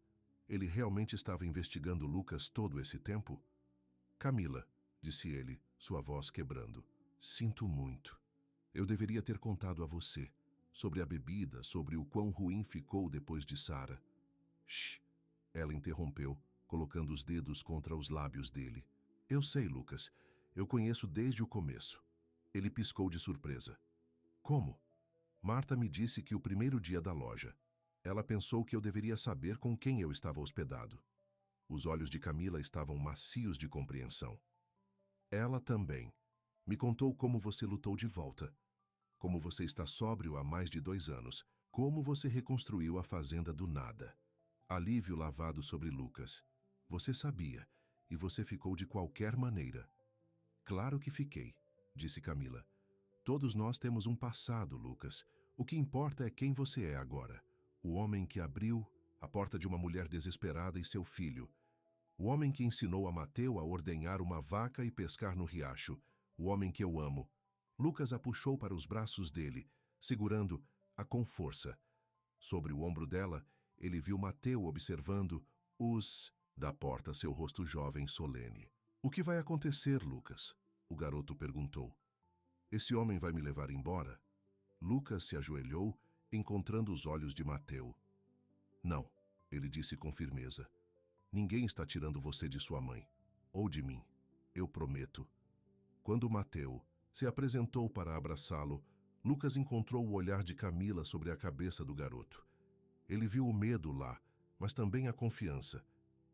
Speaker 1: ele realmente estava investigando Lucas todo esse tempo? Camila, disse ele, sua voz quebrando. Sinto muito. Eu deveria ter contado a você sobre a bebida, sobre o quão ruim ficou depois de Sarah. Shh! Ela interrompeu, colocando os dedos contra os lábios dele. Eu sei, Lucas. Eu conheço desde o começo. Ele piscou de surpresa. Como? Marta me disse que o primeiro dia da loja. Ela pensou que eu deveria saber com quem eu estava hospedado. Os olhos de Camila estavam macios de compreensão. Ela também. Me contou como você lutou de volta. Como você está sóbrio há mais de 2 anos. Como você reconstruiu a fazenda do nada. Alívio lavado sobre Lucas. Você sabia, e você ficou de qualquer maneira. Claro que fiquei, disse Camila. Todos nós temos um passado, Lucas. O que importa é quem você é agora. O homem que abriu a porta de uma mulher desesperada e seu filho. O homem que ensinou a Mateu a ordenhar uma vaca e pescar no riacho. O homem que eu amo. Lucas a puxou para os braços dele, segurando-a com força. Sobre o ombro dela, ele viu Mateu observando da porta seu rosto jovem solene. O que vai acontecer, Lucas? O garoto perguntou. Esse homem vai me levar embora? Lucas se ajoelhou, encontrando os olhos de Mateu. Não, ele disse com firmeza. Ninguém está tirando você de sua mãe, ou de mim. Eu prometo. Quando Mateu se apresentou para abraçá-lo, Lucas encontrou o olhar de Camila sobre a cabeça do garoto. Ele viu o medo lá, mas também a confiança.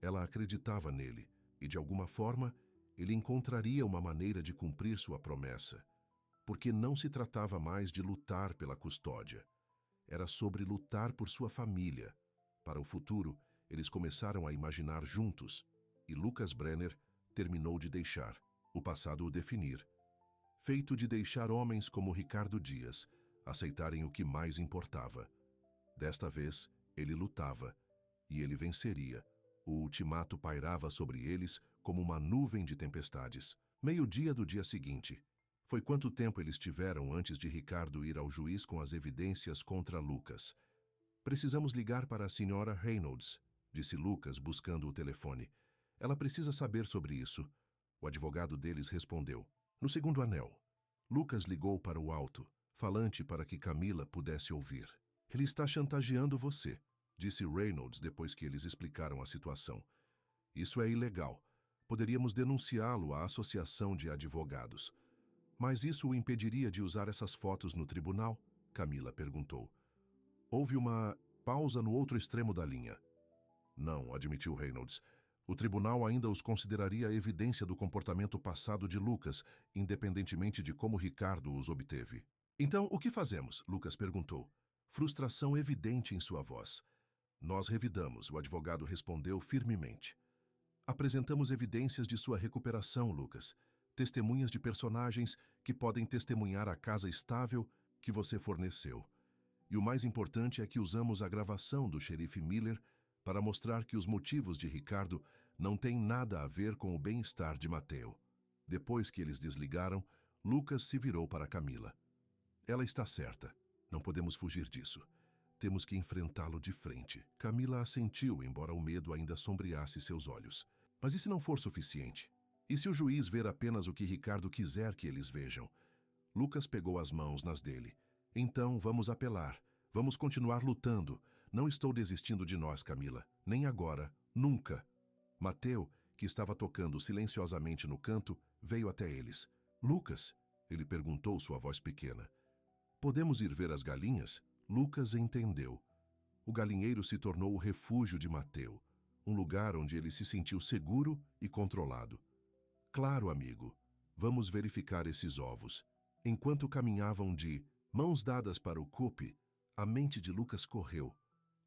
Speaker 1: Ela acreditava nele, e de alguma forma, ele encontraria uma maneira de cumprir sua promessa. Porque não se tratava mais de lutar pela custódia. Era sobre lutar por sua família. Para o futuro, eles começaram a imaginar juntos, e Lucas Brenner terminou de deixar o passado o definir. Feito de deixar homens como Ricardo Dias aceitarem o que mais importava. Desta vez, ele lutava, e ele venceria. O ultimato pairava sobre eles como uma nuvem de tempestades. Meio-dia do dia seguinte. Foi quanto tempo eles tiveram antes de Ricardo ir ao juiz com as evidências contra Lucas. Precisamos ligar para a senhora Reynolds, disse Lucas, buscando o telefone. Ela precisa saber sobre isso. O advogado deles respondeu. No segundo anel. Lucas ligou para o alto-falante para que Camila pudesse ouvir. Ele está chantageando você, disse Reynolds depois que eles explicaram a situação. Isso é ilegal. Poderíamos denunciá-lo à Associação de Advogados. Mas isso o impediria de usar essas fotos no tribunal? Camila perguntou. Houve uma pausa no outro extremo da linha. Não, admitiu Reynolds. O tribunal ainda os consideraria evidência do comportamento passado de Lucas, independentemente de como Ricardo os obteve. Então, o que fazemos? Lucas perguntou. Frustração evidente em sua voz. Nós revidamos, o advogado respondeu firmemente. Apresentamos evidências de sua recuperação, Lucas. Testemunhas de personagens que podem testemunhar a casa estável que você forneceu. E o mais importante é que usamos a gravação do xerife Miller para mostrar que os motivos de Ricardo não têm nada a ver com o bem-estar de Mateu. Depois que eles desligaram, Lucas se virou para Camila. Ela está certa. Não podemos fugir disso. Temos que enfrentá-lo de frente. Camila assentiu, embora o medo ainda sombreasse seus olhos. Mas e se não for suficiente? E se o juiz ver apenas o que Ricardo quiser que eles vejam? Lucas pegou as mãos nas dele. Então, vamos apelar. Vamos continuar lutando. Não estou desistindo de nós, Camila. Nem agora. Nunca. Mateu, que estava tocando silenciosamente no canto, veio até eles. Lucas, ele perguntou, sua voz pequena. Podemos ir ver as galinhas? Lucas entendeu. O galinheiro se tornou o refúgio de Mateu, um lugar onde ele se sentiu seguro e controlado. Claro, amigo. Vamos verificar esses ovos. Enquanto caminhavam de mãos dadas para o cupe, a mente de Lucas correu.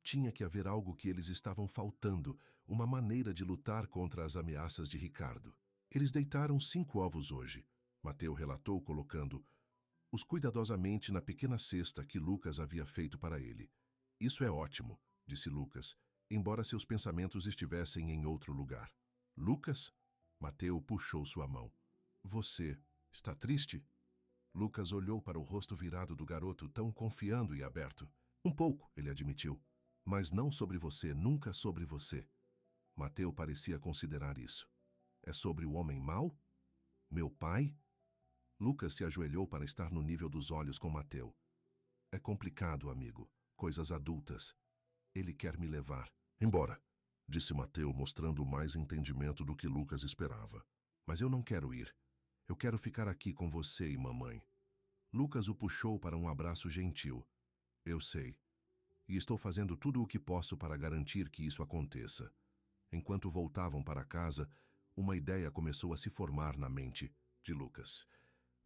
Speaker 1: Tinha que haver algo que eles estavam faltando, uma maneira de lutar contra as ameaças de Ricardo. Eles deitaram 5 ovos hoje, Mateu relatou, colocando-os cuidadosamente na pequena cesta que Lucas havia feito para ele. Isso é ótimo, disse Lucas. embora seus pensamentos estivessem em outro lugar. Lucas? Mateu puxou sua mão. Você está triste? Lucas olhou para o rosto virado do garoto, tão confiando e aberto. Um pouco, ele admitiu. Mas não sobre você, nunca sobre você. Mateu parecia considerar isso. É sobre o homem mau? Meu pai? Lucas se ajoelhou para estar no nível dos olhos com Mateu. É complicado, amigo. Coisas adultas. Ele quer me levar. Embora, disse Mateu, mostrando mais entendimento do que Lucas esperava. Mas eu não quero ir. Eu quero ficar aqui com você e mamãe. Lucas o puxou para um abraço gentil. Eu sei. E estou fazendo tudo o que posso para garantir que isso aconteça. Enquanto voltavam para casa, uma ideia começou a se formar na mente de Lucas.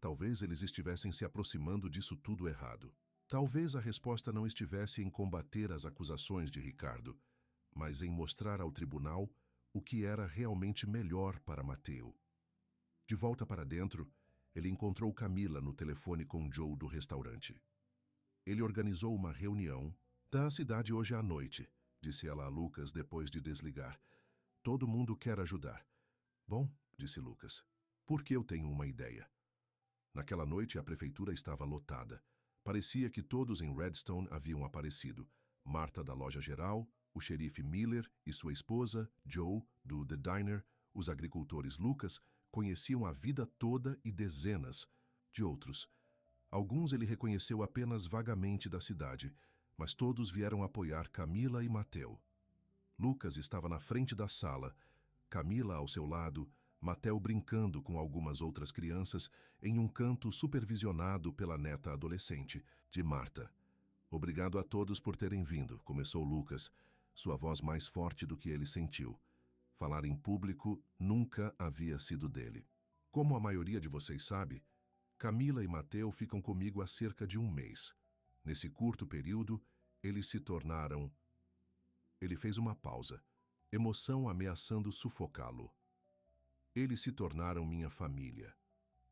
Speaker 1: Talvez eles estivessem se aproximando disso tudo errado. Talvez a resposta não estivesse em combater as acusações de Ricardo, mas em mostrar ao tribunal o que era realmente melhor para Mateu. De volta para dentro, ele encontrou Camila no telefone com Joe do restaurante. Ele organizou uma reunião da cidade hoje à noite, disse ela a Lucas depois de desligar. Todo mundo quer ajudar. Bom, disse Lucas, porque eu tenho uma ideia. Naquela noite a prefeitura estava lotada. Parecia que todos em Redstone haviam aparecido. Marta da loja geral, o xerife Miller e sua esposa, Joe, do The Diner, os agricultores Lucas, conheciam a vida toda e dezenas de outros. Alguns ele reconheceu apenas vagamente da cidade, mas todos vieram apoiar Camila e Mateu. Lucas estava na frente da sala, Camila ao seu lado, Mateu brincando com algumas outras crianças em um canto supervisionado pela neta adolescente, de Marta. Obrigado a todos por terem vindo, começou Lucas, sua voz mais forte do que ele sentiu. Falar em público nunca havia sido dele. Como a maioria de vocês sabe, Camila e Mateu ficam comigo há cerca de um mês. Nesse curto período, eles se tornaram... Ele fez uma pausa, emoção ameaçando sufocá-lo. Eles se tornaram minha família.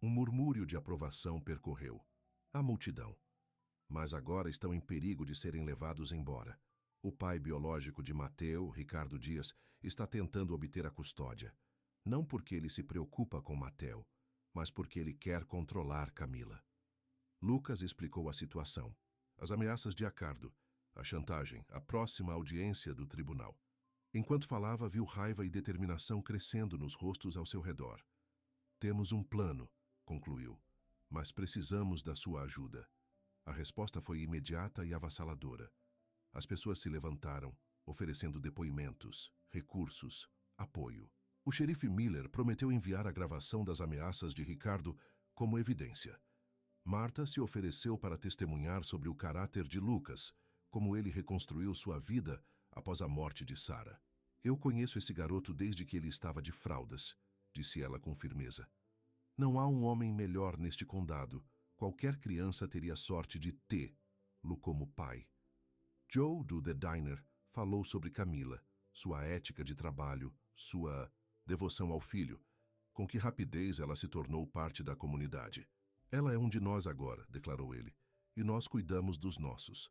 Speaker 1: Um murmúrio de aprovação percorreu a multidão. Mas agora estão em perigo de serem levados embora. O pai biológico de Mateu, Ricardo Dias, está tentando obter a custódia. Não porque ele se preocupa com Mateu, mas porque ele quer controlar Camila. Lucas explicou a situação. As ameaças de Ricardo, a chantagem, a próxima audiência do tribunal. Enquanto falava, viu raiva e determinação crescendo nos rostos ao seu redor. Temos um plano, concluiu, mas precisamos da sua ajuda. A resposta foi imediata e avassaladora. As pessoas se levantaram, oferecendo depoimentos, recursos, apoio. O xerife Miller prometeu enviar a gravação das ameaças de Ricardo como evidência. Marta se ofereceu para testemunhar sobre o caráter de Lucas, como ele reconstruiu sua vida após a morte de Sarah. Eu conheço esse garoto desde que ele estava de fraldas, disse ela com firmeza. Não há um homem melhor neste condado. Qualquer criança teria sorte de tê-lo como pai. Joe, do The Diner, falou sobre Camila, sua ética de trabalho, sua devoção ao filho, com que rapidez ela se tornou parte da comunidade. Ela é um de nós agora, declarou ele, e nós cuidamos dos nossos.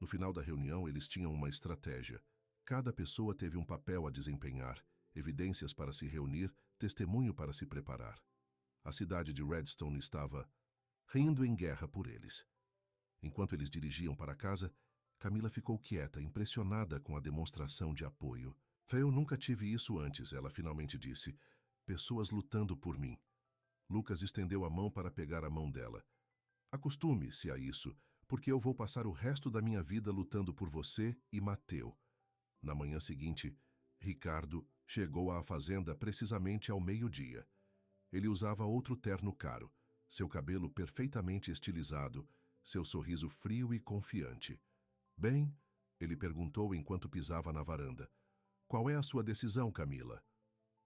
Speaker 1: No final da reunião, eles tinham uma estratégia. Cada pessoa teve um papel a desempenhar, evidências para se reunir, testemunho para se preparar. A cidade de Redstone estava rindo em guerra por eles. Enquanto eles dirigiam para casa, Camila ficou quieta, impressionada com a demonstração de apoio. Eu nunca tive isso antes, ela finalmente disse. Pessoas lutando por mim. Lucas estendeu a mão para pegar a mão dela. Acostume-se a isso, porque eu vou passar o resto da minha vida lutando por você e Mateu. Na manhã seguinte, Ricardo chegou à fazenda precisamente ao meio-dia. Ele usava outro terno caro, seu cabelo perfeitamente estilizado, seu sorriso frio e confiante. Bem, ele perguntou enquanto pisava na varanda. Qual é a sua decisão, Camila?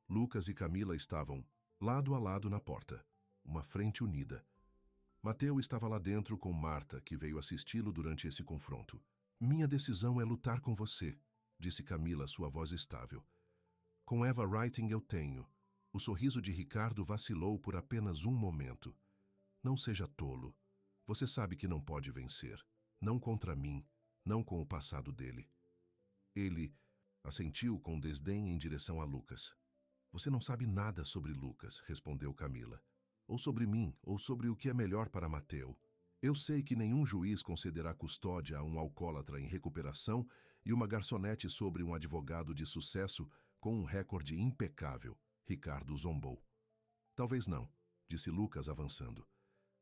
Speaker 1: Lucas e Camila estavam lado a lado na porta, uma frente unida. Mateu estava lá dentro com Marta, que veio assisti-lo durante esse confronto. Minha decisão é lutar com você, disse Camila, sua voz estável. Com Eva Writing eu tenho. O sorriso de Ricardo vacilou por apenas um momento. Não seja tolo. Você sabe que não pode vencer. Não contra mim, não com o passado dele. Ele Assentiu com desdém em direção a Lucas. Você não sabe nada sobre Lucas, respondeu Camila. Ou sobre mim, ou sobre o que é melhor para Mateu. Eu sei que nenhum juiz concederá custódia a um alcoólatra em recuperação e uma garçonete sobre um advogado de sucesso com um recorde impecável, Ricardo zombou. Talvez não, disse Lucas avançando.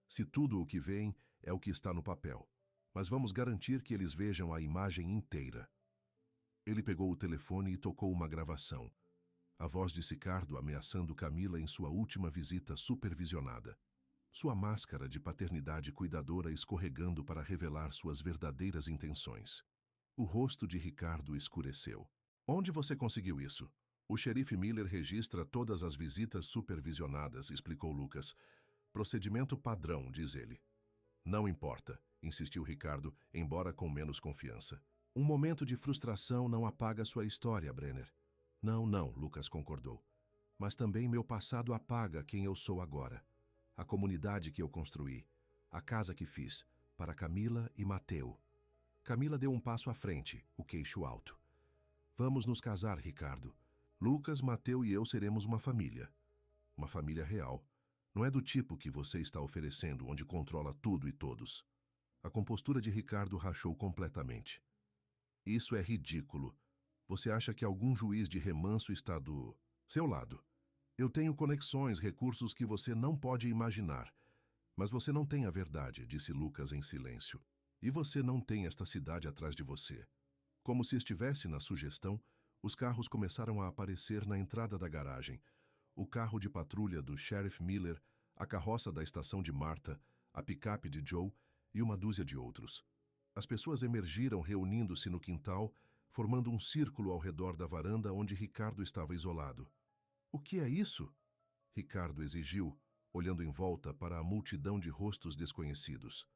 Speaker 1: Se tudo o que veem é o que está no papel. Mas vamos garantir que eles vejam a imagem inteira. Ele pegou o telefone e tocou uma gravação. A voz de Ricardo ameaçando Camila em sua última visita supervisionada. Sua máscara de paternidade cuidadora escorregando para revelar suas verdadeiras intenções. O rosto de Ricardo escureceu. Onde você conseguiu isso? O xerife Miller registra todas as visitas supervisionadas, explicou Lucas. Procedimento padrão, diz ele. Não importa, insistiu Ricardo, embora com menos confiança. Um momento de frustração não apaga sua história, Brenner. Não, Lucas concordou. Mas também meu passado apaga quem eu sou agora. A comunidade que eu construí, a casa que fiz, para Camila e Mateu. Camila deu um passo à frente, o queixo alto. Vamos nos casar, Ricardo. Lucas, Mateu e eu seremos uma família. Uma família real. Não é do tipo que você está oferecendo, onde controla tudo e todos. A compostura de Ricardo rachou completamente. Isso é ridículo. Você acha que algum juiz de remanso está do seu lado? Eu tenho conexões, recursos que você não pode imaginar. Mas você não tem a verdade, disse Lucas em silêncio. E você não tem esta cidade atrás de você. Como se estivesse na sugestão, os carros começaram a aparecer na entrada da garagem. O carro de patrulha do Sheriff Miller, a carroça da estação de Martha, a picape de Joe e uma dúzia de outros. As pessoas emergiram reunindo-se no quintal, formando um círculo ao redor da varanda onde Ricardo estava isolado. O que é isso? Ricardo exigiu, olhando em volta para a multidão de rostos desconhecidos.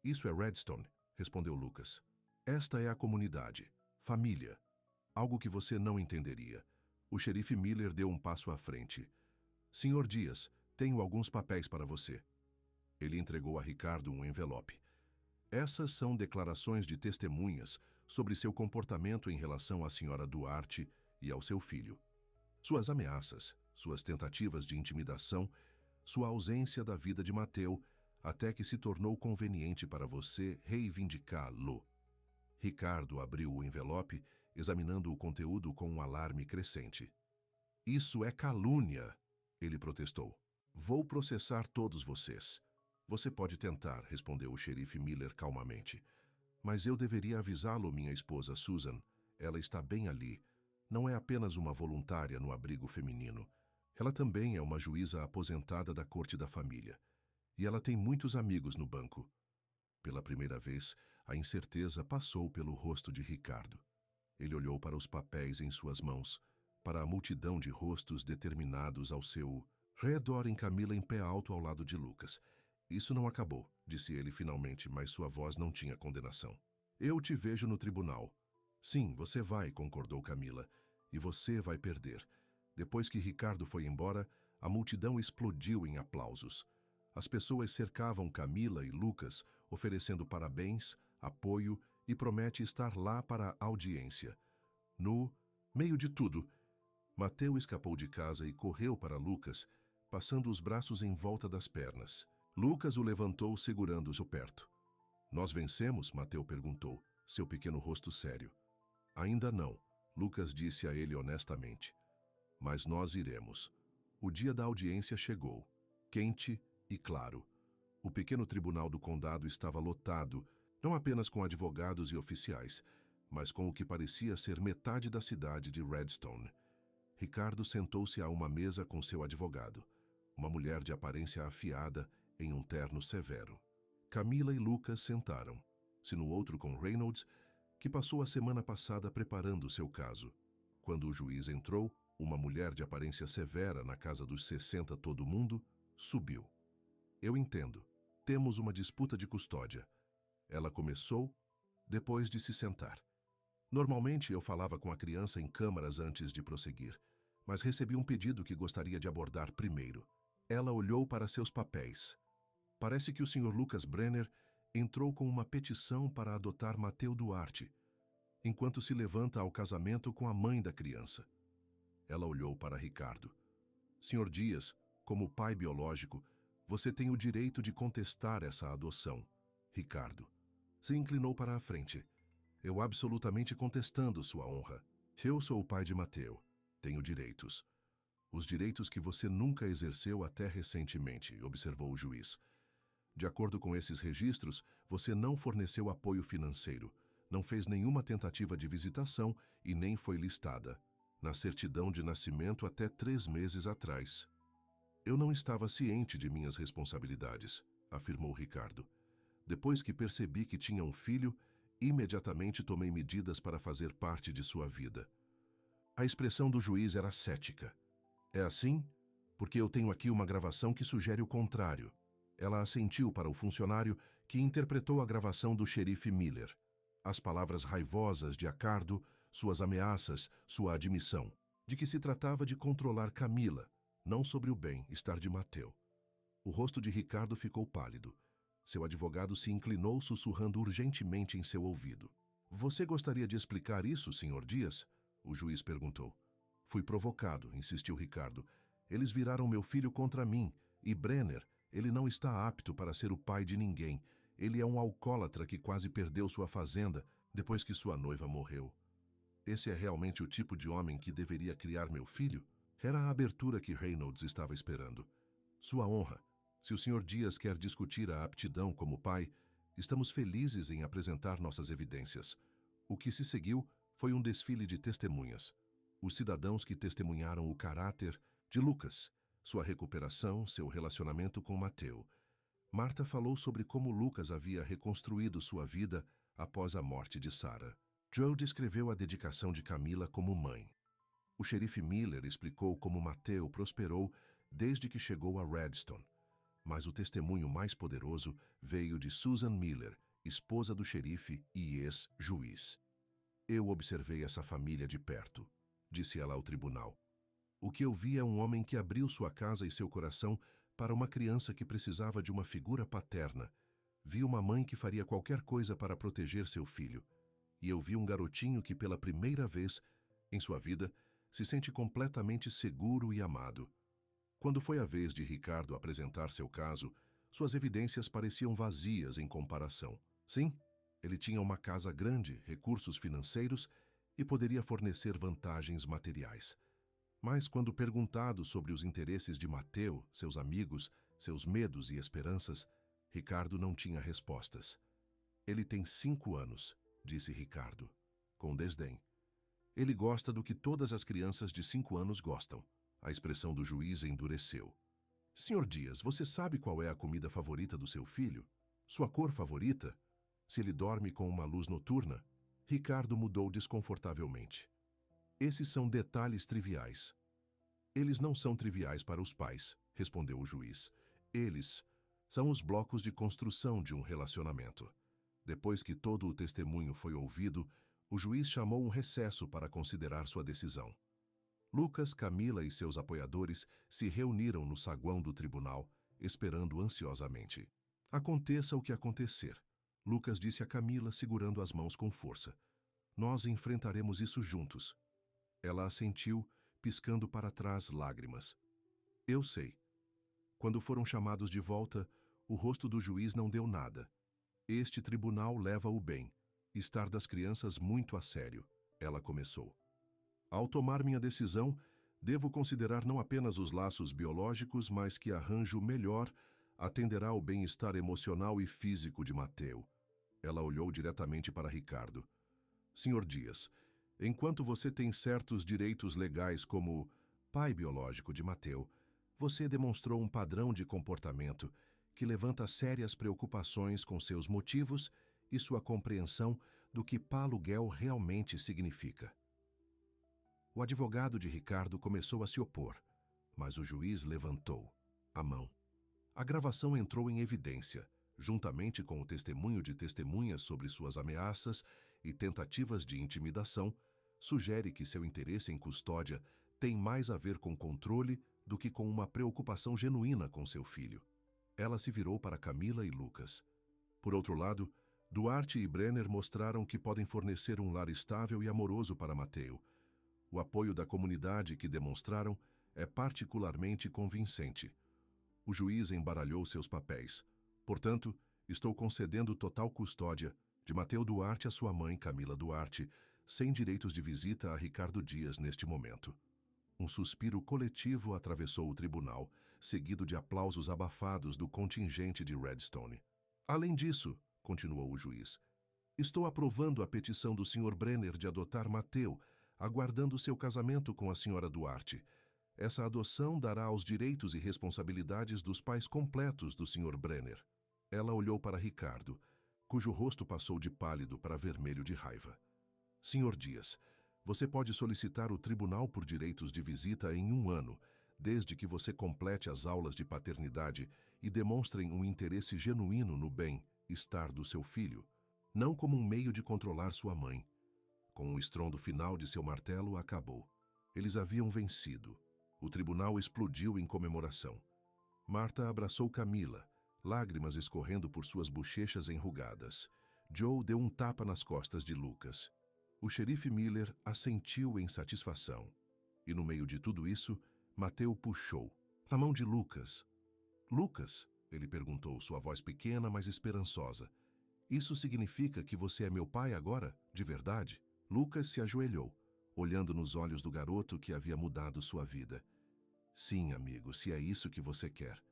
Speaker 1: Isso é Redstone, respondeu Lucas. Esta é a comunidade, família. Algo que você não entenderia. O xerife Miller deu um passo à frente. Senhor Dias, tenho alguns papéis para você. Ele entregou a Ricardo um envelope. Essas são declarações de testemunhas sobre seu comportamento em relação à senhora Duarte e ao seu filho. Suas ameaças, suas tentativas de intimidação, sua ausência da vida de Mateu, até que se tornou conveniente para você reivindicá-lo. Ricardo abriu o envelope, examinando o conteúdo com um alarme crescente. Isso é calúnia, ele protestou. Vou processar todos vocês. Você pode tentar, respondeu o xerife Miller calmamente. Mas eu deveria avisá-lo, minha esposa Susan. Ela está bem ali. Não é apenas uma voluntária no abrigo feminino. Ela também é uma juíza aposentada da corte da família. E ela tem muitos amigos no banco. Pela primeira vez, a incerteza passou pelo rosto de Ricardo. Ele olhou para os papéis em suas mãos, para a multidão de rostos determinados ao seu redor em Camila em pé alto ao lado de Lucas. Isso não acabou, disse ele finalmente, mas sua voz não tinha condenação. Eu te vejo no tribunal. Sim, você vai, concordou Camila, e você vai perder. Depois que Ricardo foi embora, a multidão explodiu em aplausos. As pessoas cercavam Camila e Lucas, oferecendo parabéns, apoio e promete estar lá para a audiência. No meio de tudo, Mateu escapou de casa e correu para Lucas, passando os braços em volta das pernas. Lucas o levantou segurando-o perto. Nós vencemos? Mateu perguntou, seu pequeno rosto sério. Ainda não, Lucas disse a ele honestamente. Mas nós iremos. O dia da audiência chegou, quente e claro. O pequeno tribunal do condado estava lotado, não apenas com advogados e oficiais, mas com o que parecia ser metade da cidade de Redstone. Ricardo sentou-se a uma mesa com seu advogado, uma mulher de aparência afiada em um terno severo. Camila e Lucas sentaram, se no outro com Reynolds, que passou a semana passada preparando seu caso. Quando o juiz entrou, uma mulher de aparência severa na casa dos 60 todo mundo, subiu. Eu entendo. Temos uma disputa de custódia. Ela começou, depois de se sentar. Normalmente eu falava com a criança em câmaras antes de prosseguir, mas recebi um pedido que gostaria de abordar primeiro. Ela olhou para seus papéis. Parece que o Sr. Lucas Brenner entrou com uma petição para adotar Mateu Duarte. enquanto se levanta ao casamento com a mãe da criança. Ela olhou para Ricardo. Sr. Dias, como pai biológico, você tem o direito de contestar essa adoção. Ricardo se inclinou para a frente. Eu absolutamente contestando sua honra. Eu sou o pai de Mateu. Tenho direitos. Os direitos que você nunca exerceu até recentemente, observou o juiz. De acordo com esses registros, você não forneceu apoio financeiro, não fez nenhuma tentativa de visitação e nem foi listada na certidão de nascimento até 3 meses atrás. Eu não estava ciente de minhas responsabilidades, afirmou Ricardo. Depois que percebi que tinha um filho, imediatamente tomei medidas para fazer parte de sua vida. A expressão do juiz era cética. É assim? Porque eu tenho aqui uma gravação que sugere o contrário. Ela assentiu para o funcionário que interpretou a gravação do xerife Miller. As palavras raivosas de Ricardo, suas ameaças, sua admissão, de que se tratava de controlar Camila, não sobre o bem-estar de Mateu. O rosto de Ricardo ficou pálido. Seu advogado se inclinou sussurrando urgentemente em seu ouvido. Você gostaria de explicar isso, Sr. Dias? O juiz perguntou. Fui provocado, insistiu Ricardo. Eles viraram meu filho contra mim, e Brenner, ele não está apto para ser o pai de ninguém. Ele é um alcoólatra que quase perdeu sua fazenda depois que sua noiva morreu. Esse é realmente o tipo de homem que deveria criar meu filho? Era a abertura que Reynolds estava esperando. Sua honra. Se o Sr. Dias quer discutir a aptidão como pai, estamos felizes em apresentar nossas evidências. O que se seguiu foi um desfile de testemunhas. Os cidadãos que testemunharam o caráter de Lucas, sua recuperação, seu relacionamento com Mateu. Marta falou sobre como Lucas havia reconstruído sua vida após a morte de Sarah. Joe descreveu a dedicação de Camila como mãe. O xerife Miller explicou como Mateu prosperou desde que chegou a Redstone. Mas o testemunho mais poderoso veio de Susan Miller, esposa do xerife e ex-juiz. Eu observei essa família de perto, disse ela ao tribunal. O que eu vi é um homem que abriu sua casa e seu coração para uma criança que precisava de uma figura paterna. Vi uma mãe que faria qualquer coisa para proteger seu filho. E eu vi um garotinho que, pela primeira vez em sua vida, se sente completamente seguro e amado. Quando foi a vez de Ricardo apresentar seu caso, suas evidências pareciam vazias em comparação. Sim, ele tinha uma casa grande, recursos financeiros e poderia fornecer vantagens materiais. Mas quando perguntado sobre os interesses de Mateu, seus amigos, seus medos e esperanças, Ricardo não tinha respostas. Ele tem 5 anos, disse Ricardo, com desdém. Ele gosta do que todas as crianças de 5 anos gostam. A expressão do juiz endureceu. Sr. Dias, você sabe qual é a comida favorita do seu filho? Sua cor favorita? Se ele dorme com uma luz noturna? Ricardo mudou desconfortavelmente. Esses são detalhes triviais. Eles não são triviais para os pais, respondeu o juiz. Eles são os blocos de construção de um relacionamento. Depois que todo o testemunho foi ouvido, o juiz chamou um recesso para considerar sua decisão. Lucas, Camila e seus apoiadores se reuniram no saguão do tribunal, esperando ansiosamente. Aconteça o que acontecer, Lucas disse a Camila, segurando as mãos com força. Nós enfrentaremos isso juntos. Ela assentiu, piscando para trás lágrimas. Eu sei. Quando foram chamados de volta, o rosto do juiz não deu nada. Este tribunal leva o bem. Estar das crianças muito a sério, ela começou. Ao tomar minha decisão, devo considerar não apenas os laços biológicos, mas que arranjo melhor atenderá ao bem-estar emocional e físico de Mateu. Ela olhou diretamente para Ricardo. Sr. Dias, enquanto você tem certos direitos legais como pai biológico de Mateu, você demonstrou um padrão de comportamento que levanta sérias preocupações com seus motivos e sua compreensão do que aluguel realmente significa. O advogado de Ricardo começou a se opor, mas o juiz levantou a mão. A gravação entrou em evidência, juntamente com o testemunho de testemunhas sobre suas ameaças e tentativas de intimidação, sugere que seu interesse em custódia tem mais a ver com controle do que com uma preocupação genuína com seu filho. Ela se virou para Camila e Lucas. Por outro lado, Duarte e Brenner mostraram que podem fornecer um lar estável e amoroso para Mateo. O apoio da comunidade que demonstraram é particularmente convincente. O juiz embaralhou seus papéis. Portanto, estou concedendo total custódia de Mateo Duarte à sua mãe, Camila Duarte, sem direitos de visita a Ricardo Dias neste momento. Um suspiro coletivo atravessou o tribunal, seguido de aplausos abafados do contingente de Redstone. Além disso, continuou o juiz, estou aprovando a petição do Sr. Brenner de adotar Mateo, aguardando seu casamento com a Sra. Duarte. Essa adoção dará os direitos e responsabilidades dos pais completos do Sr. Brenner. Ela olhou para Ricardo, cujo rosto passou de pálido para vermelho de raiva. Sr. Dias, você pode solicitar o tribunal por direitos de visita em 1 ano, desde que você complete as aulas de paternidade e demonstrem um interesse genuíno no bem-estar do seu filho, não como um meio de controlar sua mãe. Com o estrondo final de seu martelo, acabou. Eles haviam vencido. O tribunal explodiu em comemoração. Marta abraçou Camila, lágrimas escorrendo por suas bochechas enrugadas. Joe deu um tapa nas costas de Lucas. O xerife Miller assentiu em satisfação. E no meio de tudo isso, Mateo puxou, na mão de Lucas. Lucas, ele perguntou, sua voz pequena, mas esperançosa. Isso significa que você é meu pai agora, de verdade? Lucas se ajoelhou, olhando nos olhos do garoto que havia mudado sua vida. Sim, amigo, se é isso que você quer.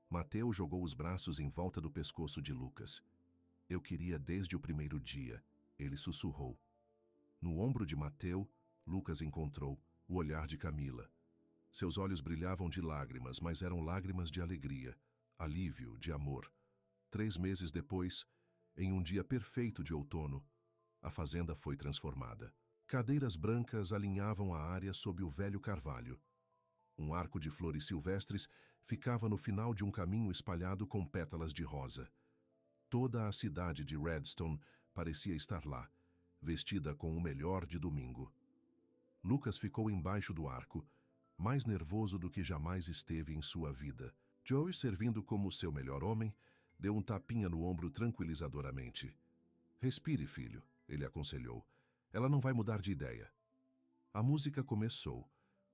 Speaker 1: Mateo jogou os braços em volta do pescoço de Lucas. Eu queria desde o primeiro dia, ele sussurrou. No ombro de Mateo, Lucas encontrou o olhar de Camila. Seus olhos brilhavam de lágrimas, mas eram lágrimas de alegria, alívio, de amor. 3 meses depois, em um dia perfeito de outono, a fazenda foi transformada. Cadeiras brancas alinhavam a área sob o velho carvalho. Um arco de flores silvestres ficava no final de um caminho espalhado com pétalas de rosa. Toda a cidade de Redstone parecia estar lá, vestida com o melhor de domingo. Lucas ficou embaixo do arco, mais nervoso do que jamais esteve em sua vida. Joey, servindo como seu melhor homem, deu um tapinha no ombro tranquilizadoramente. Respire, filho, ele aconselhou. Ela não vai mudar de ideia. A música começou.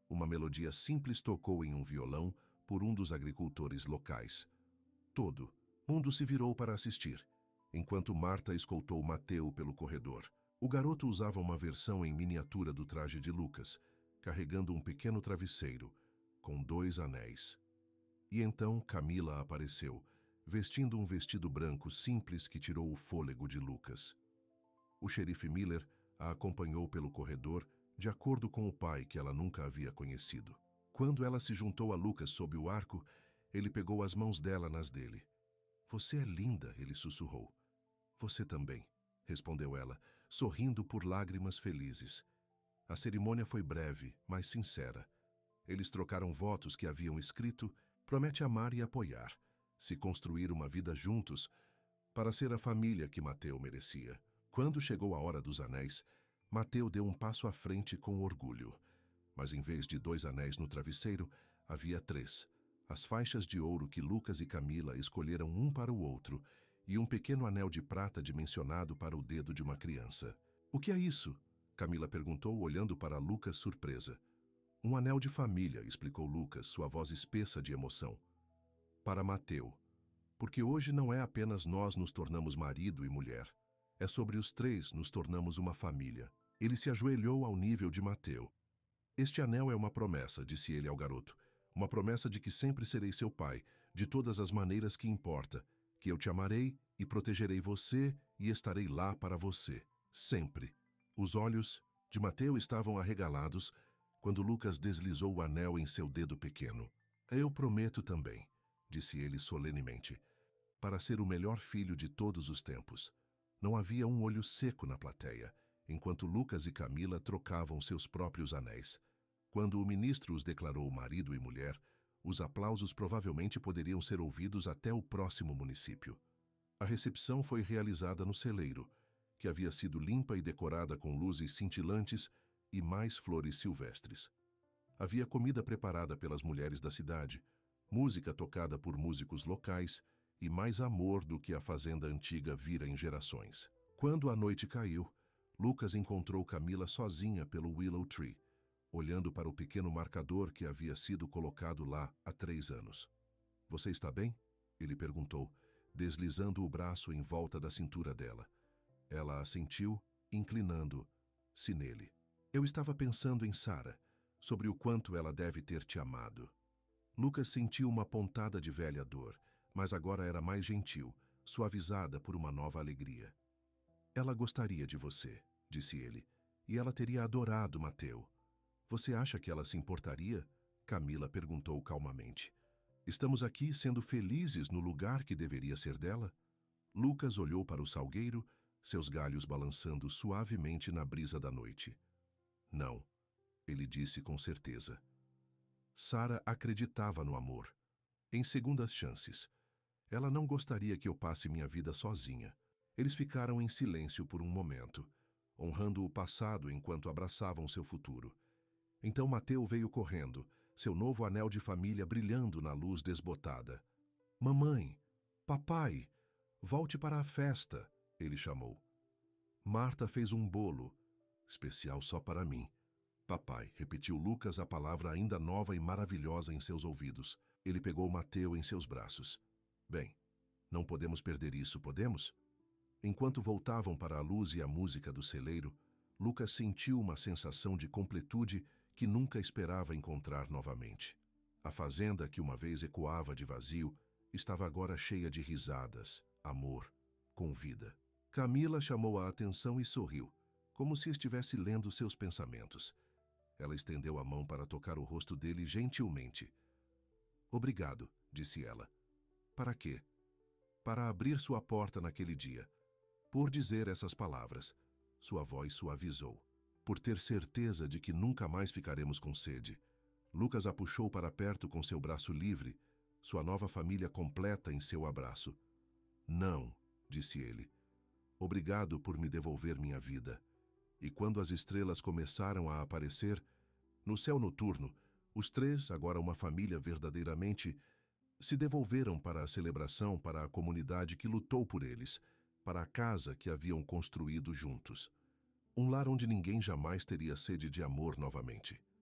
Speaker 1: Uma melodia simples tocou em um violão por um dos agricultores locais. Todo mundo se virou para assistir, enquanto Marta escoltou Mateo pelo corredor. O garoto usava uma versão em miniatura do traje de Lucas, carregando um pequeno travesseiro, com 2 anéis. E então Camila apareceu, vestindo um vestido branco simples que tirou o fôlego de Lucas. O xerife Miller a acompanhou pelo corredor, de acordo com o pai que ela nunca havia conhecido. Quando ela se juntou a Lucas sob o arco, ele pegou as mãos dela nas dele. Você é linda, ele sussurrou. Você também, respondeu ela, sorrindo por lágrimas felizes. A cerimônia foi breve, mas sincera. Eles trocaram votos que haviam escrito: promete amar e apoiar, se construir uma vida juntos, para ser a família que Mateo merecia. Quando chegou a hora dos anéis, Mateo deu um passo à frente com orgulho. Mas em vez de 2 anéis no travesseiro, havia 3. As faixas de ouro que Lucas e Camila escolheram um para o outro, e um pequeno anel de prata dimensionado para o dedo de uma criança. O que é isso? Camila perguntou, olhando para Lucas surpresa. Um anel de família, explicou Lucas, sua voz espessa de emoção. Para Mateo. Porque hoje não é apenas nós nos tornamos marido e mulher. É sobre os 3 nos tornamos uma família. Ele se ajoelhou ao nível de Mateo. Este anel é uma promessa, disse ele ao garoto. Uma promessa de que sempre serei seu pai, de todas as maneiras que importa, que eu te amarei e protegerei você e estarei lá para você, sempre. Os olhos de Mateo estavam arregalados quando Lucas deslizou o anel em seu dedo pequeno. Eu prometo também, disse ele solenemente, para ser o melhor filho de todos os tempos. Não havia um olho seco na plateia, enquanto Lucas e Camila trocavam seus próprios anéis. Quando o ministro os declarou marido e mulher, os aplausos provavelmente poderiam ser ouvidos até o próximo município. A recepção foi realizada no celeiro, que havia sido limpa e decorada com luzes cintilantes e mais flores silvestres. Havia comida preparada pelas mulheres da cidade, música tocada por músicos locais e mais amor do que a fazenda antiga vira em gerações. Quando a noite caiu, Lucas encontrou Camila sozinha pelo Willow Tree, olhando para o pequeno marcador que havia sido colocado lá há 3 anos. "Você está bem?" ele perguntou, deslizando o braço em volta da cintura dela. Ela assentiu, inclinando-se nele. "Eu estava pensando em Sarah, sobre o quanto ela deve ter te amado." Lucas sentiu uma pontada de velha dor, mas agora era mais gentil, suavizada por uma nova alegria. "Ela gostaria de você", disse ele, "e ela teria adorado Mateu." "Você acha que ela se importaria?" Camila perguntou calmamente. "Estamos aqui sendo felizes no lugar que deveria ser dela?" Lucas olhou para o salgueiro, seus galhos balançando suavemente na brisa da noite. "Não", ele disse com certeza. Sarah acreditava no amor, em segundas chances. Ela não gostaria que eu passe minha vida sozinha. Eles ficaram em silêncio por um momento, honrando o passado enquanto abraçavam seu futuro. Então Mateu veio correndo, seu novo anel de família brilhando na luz desbotada. "Mamãe, papai, volte para a festa", ele chamou. "Marta fez um bolo, especial só para mim." "Papai", repetiu Lucas, a palavra ainda nova e maravilhosa em seus ouvidos. Ele pegou Mateu em seus braços. "Bem, não podemos perder isso, podemos?" Enquanto voltavam para a luz e a música do celeiro, Lucas sentiu uma sensação de completude que nunca esperava encontrar novamente. A fazenda, que uma vez ecoava de vazio, estava agora cheia de risadas, amor, com vida. Camila chamou a atenção e sorriu, como se estivesse lendo seus pensamentos. Ela estendeu a mão para tocar o rosto dele gentilmente. "Obrigado", disse ela. "Para quê?" "Para abrir sua porta naquele dia." Por dizer essas palavras, sua voz suavizou. "Por ter certeza de que nunca mais ficaremos com sede." Lucas a puxou para perto com seu braço livre, sua nova família completa em seu abraço. "Não", disse ele. "Obrigado por me devolver minha vida." E quando as estrelas começaram a aparecer, no céu noturno, os 3, agora uma família verdadeiramente, se devolveram para a celebração, para a comunidade que lutou por eles, para a casa que haviam construído juntos. Um lar onde ninguém jamais teria sede de amor novamente.